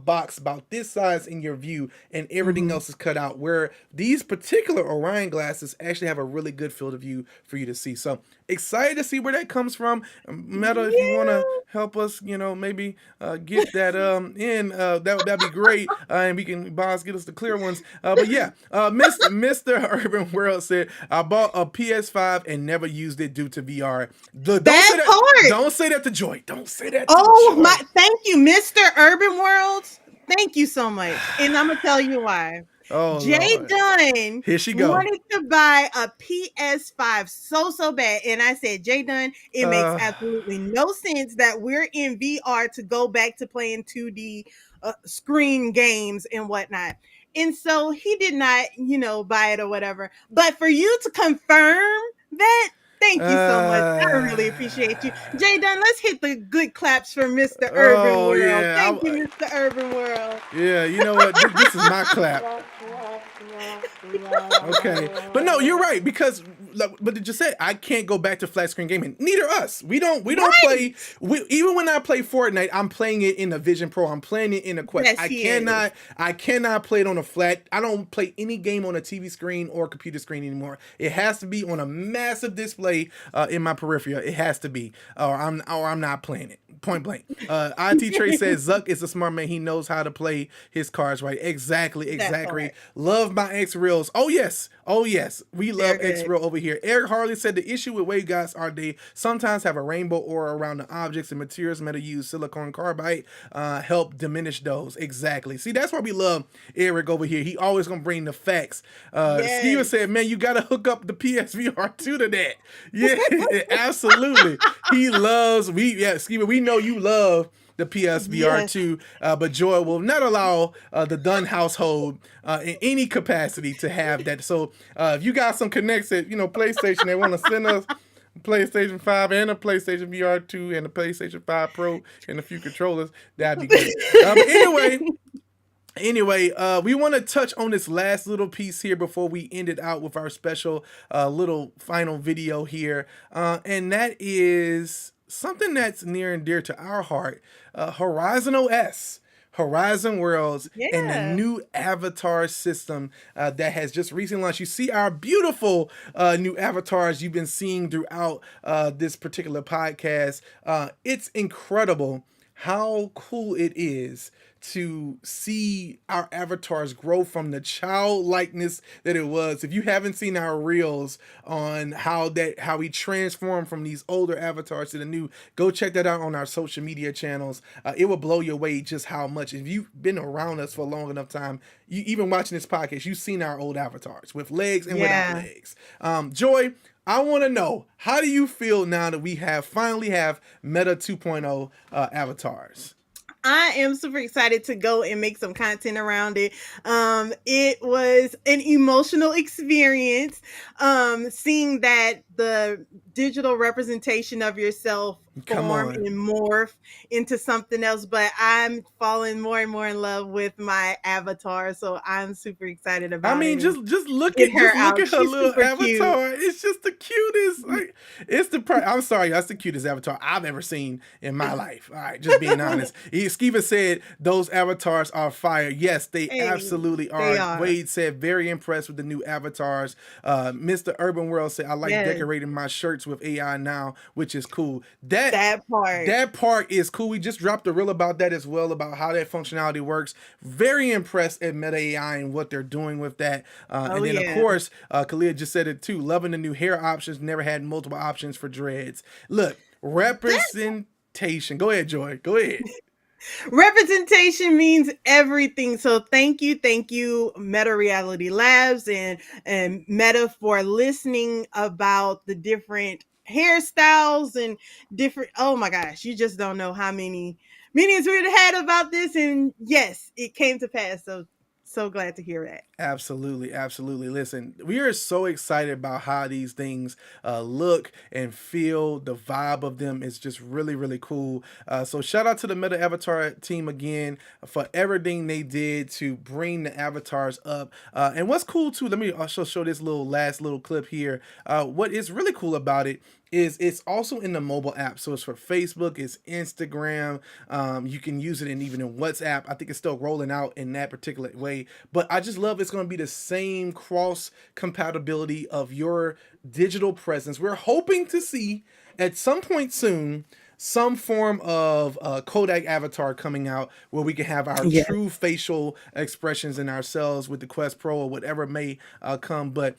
box about this size in your view, and everything Mhm. else is cut out, where these particular Orion glasses actually have a really good field of view for you to see. So excited to see where that comes from. Meta, if you want to Yeah. help us, you know, maybe get that in, that'd be great, and we can boss get us the clear ones. But yeah, Mr. Urban World said, I bought a PS5 and never used it due to VR. Don't say That that. part. Don't say that to Joy. Don't say that to Oh my, Joy. thank you, Mr. Urban World. Thank you so much. And I'm gonna tell you why. Oh Jay Lord. Dunn Here she go. wanted to buy a PS5 so bad. And I said, Jay Dunn, it makes Uh, absolutely no sense that we're in VR to go back to playing 2D screen games and whatnot. And so he did not, buy it or whatever. But for you to confirm that, thank you so much. I really appreciate you. Jay Dunn, let's hit the good claps for Mr. Urban oh World. yeah. Thank you, Mr. Urban World. Yeah, you know what? This is my clap. Okay, but no, you're right, because but did you say I can't go back to flat screen gaming? Neither us. We don't Right. play. Even when I play Fortnite, I'm playing it in the Vision Pro. I'm playing it in the Quest. Yes, he is. I cannot play it on a flat. I don't play any game on a TV screen or computer screen anymore. It has to be on a massive display in my peripheral. It has to be, or I'm not playing it. Point blank. IT Trey says Zuck is a smart man. He knows how to play his cards right. Exactly. That part. Love my X Reels. Oh yes. We love They're X good. Reel over here. Eric Harley said the issue with waveguides are they sometimes have a rainbow aura around the objects and materials. Meta use silicon carbide help diminish those. Exactly. See, that's why we love Eric over here. He always gonna bring the facts. Steven Yes. said, "Man, you gotta hook up the PSVR 2 to that." Yeah, absolutely. He loves Steven. We know you love the PSVR Yes. 2, but Joy will not allow the Dunn household in any capacity to have that. So if you got some connects at PlayStation, they want to send us PlayStation 5 and a PlayStation VR 2 and a PlayStation 5 Pro and a few controllers, that'd be good. Anyway, we want to touch on this last little piece here before we end it out with our special little final video here, and that is something that's near and dear to our heart, Horizon OS. Horizon Worlds and the Yeah. new avatar system that has just recently launched. You see our beautiful new avatars you've been seeing throughout this particular podcast. It's incredible how cool it is to see our avatars grow from the childlikeness that it was. If you haven't seen our reels on how we transformed from these older avatars to the new, go check that out on our social media channels. It will blow you away just how much. If you've been around us for a long enough time, you even watching this podcast, you've seen our old avatars with legs and without Yeah. legs. Joy, I want to know, how do you feel now that we finally have Meta 2.0 avatars? I am super excited to go and make some content around it. It was an emotional experience. Seeing that the digital representation of yourself Come form on. and morph into something else, but I'm falling more and more in love with my avatar, so I'm super excited I about mean, it and just look get at her out. her She's little super cute. avatar. It's just the cutest. Like, I'm sorry, that's the cutest avatar I've ever seen in my life. All right, just being honest. Skeeva said those avatars are fire. Yes, they Hey, absolutely they are. are. Wade said very impressed with the new avatars. Mr. Urban World said I like Yes, decorating my shirts with AI now, which is cool. That that part. that part is cool. We just dropped a reel about that as well, about how that functionality works. Very impressed at Meta AI and what they're doing with that. Oh And then, of yeah. course, Kalia just said it too. Loving the new hair options. Never had multiple options for dreads. Look, representation. Go ahead, Joy. Go ahead. Representation means everything. So thank you, Meta Reality Labs and Meta for listening about the different hairstyles and different. Oh my gosh, you just don't know how many meetings we've had about this, and yes, it came to pass. So glad to hear that. Absolutely, absolutely. Listen, we are so excited about how these things look and feel. The vibe of them is just really, really cool. So shout out to the Meta Avatar team again for everything they did to bring the avatars up. And what's cool too, let me also show this last little clip here. What is really cool about it is it's also in the mobile app. So it's for Facebook, it's Instagram. You can use it even in WhatsApp. I think it's still rolling out in that particular way. But I just love it's going to be the same cross compatibility of your digital presence. We're hoping to see at some point soon some form of Kodak avatar coming out where we can have our true facial expressions in ourselves with the Quest Pro or whatever may come. But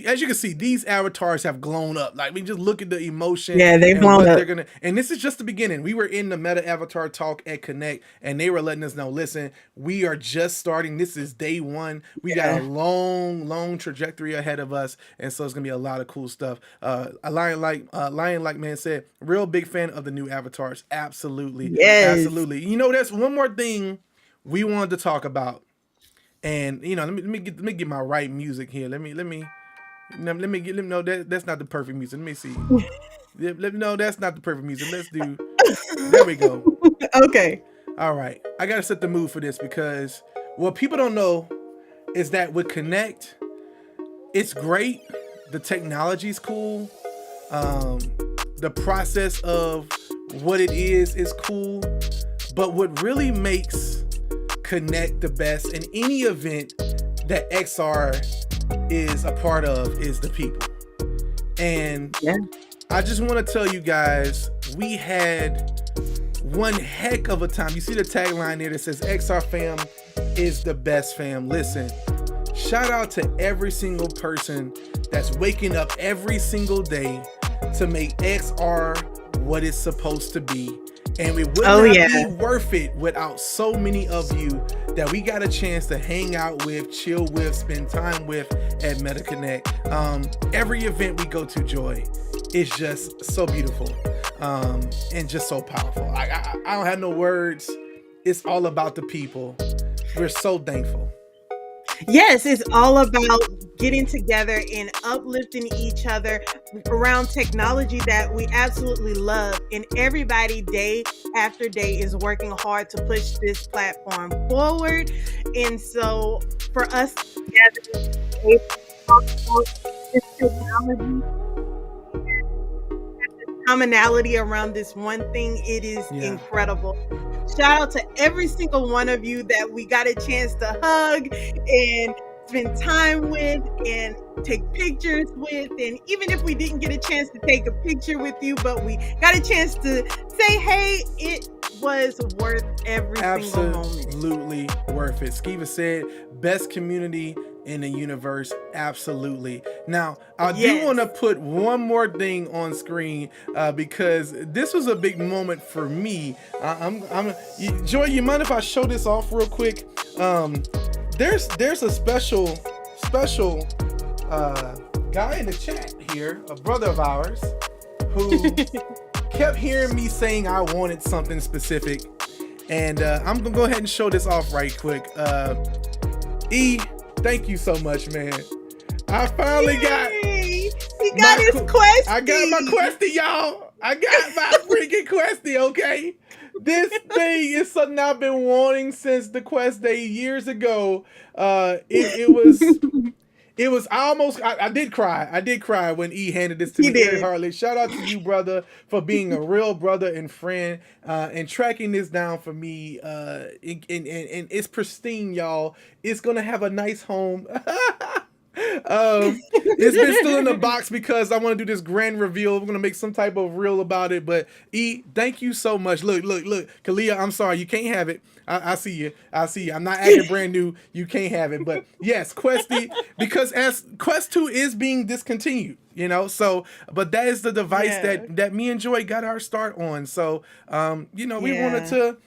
as you can see, these avatars have grown up. Like, we just look at the emotion. Yeah, they've and blown what up. they're gonna. And this is just the beginning. We were in the Meta Avatar talk at Connect, and they were letting us know, listen, we are just starting. This is day one. We got a long trajectory ahead of us, and so it's gonna be a lot of cool stuff. Lion like man said, real big fan of the new avatars. Absolutely, Yes. absolutely. You know, that's one more thing we wanted to talk about, and you know, let me get my right music here. Let me know that's not the perfect music. Let me see. No, that's not the perfect music. Let's do. There we go. Okay. All right. I gotta set the mood for this because what people don't know is that with Connect, it's great. The technology's cool. The process of what it is cool. But what really makes Connect the best in any event that XR is a part of is the people. And I just want to tell you guys, we had one heck of a time. You see the tagline there that says XR fam is the best fam. Listen, shout out to every single person that's waking up every single day to make XR what it's supposed to be. And it would not be worth it without so many of you that we got a chance to hang out with, chill with, spend time with at MetaConnect. Every event we go to, Joy, is just so beautiful and just so powerful. I don't have no words. It's all about the people. We're so thankful. Yes, it's all about getting together and uplifting each other around technology that we absolutely love. And everybody day after day is working hard to push this platform forward. And so for us together, to talk about this technology, commonality around this one thing, it is incredible. Shout out to every single one of you that we got a chance to hug and spend time with and take pictures with. And even if we didn't get a chance to take a picture with you, but we got a chance to say, hey, it was worth every single moment. Absolutely worth it. Skeeva said, best community in the universe. Absolutely. Now, I do want to put one more thing on screen because this was a big moment for me. Joy, you mind if I show this off real quick? There's a special guy in the chat here, a brother of ours, who kept hearing me saying I wanted something specific. And I'm gonna go ahead and show this off right quick. E, thank you so much, man. I finally got. He got his Questy. I got my Questy, y'all. I got my freaking Questy, okay? This thing is something I've been wanting since the Quest Day years ago. It was almost, I did cry. I did cry when E handed this to me. Very hardly. Shout out to you, brother, for being a real brother and friend and tracking this down for me. And it's pristine, y'all. It's going to have a nice home. It's been still in the box because I want to do this grand reveal. We're going to make some type of reel about it. But E, thank you so much. Look. Kalia, I'm sorry. You can't have it. I see you. I'm not acting brand new. You can't have it. But yes, Questy, because as Quest 2 is being discontinued, you know, so, but that is the device that me and Joy got our start on. So, we wanted to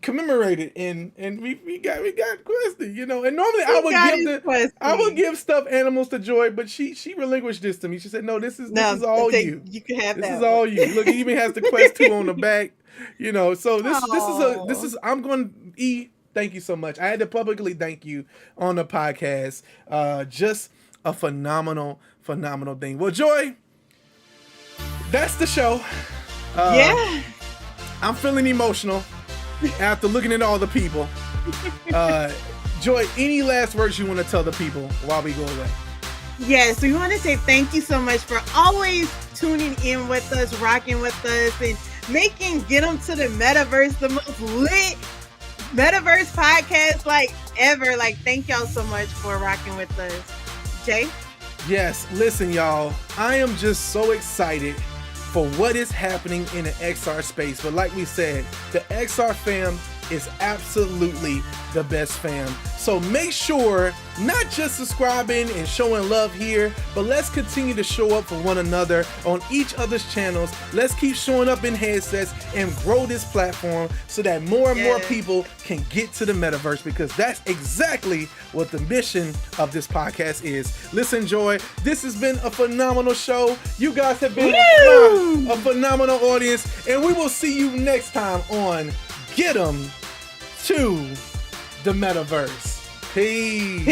commemorate it and we got Questy, you know, and normally I would give stuffed animals to Joy, but she relinquished this to me. She said, no, this is all you. You can have this that. This is all you. Look, it even has the Quest 2 on the back, you know, so this is I'm going E, thank you so much. I had to publicly thank you on the podcast. Just a phenomenal thing. Well, Joy, that's the show. I'm feeling emotional after looking at all the people. Joy, any last words you want to tell the people while we go away? Yes, we want to say thank you so much for always tuning in with us, rocking with us, and making Get 'em to the Metaverse the most lit Metaverse podcast like ever. Like, thank y'all so much for rocking with us. Jay? Yes, listen, y'all. I am just so excited for what is happening in the XR space. But like we said, the XR fam is absolutely the best fam. So make sure not just subscribing and showing love here, but let's continue to show up for one another on each other's channels. Let's keep showing up in headsets and grow this platform so that more and more people can get to the metaverse, because that's exactly what the mission of this podcast is. Listen, Joy, this has been a phenomenal show. You guys have been a phenomenal audience, and we will see you next time on Get 'em to the Metaverse. Peace.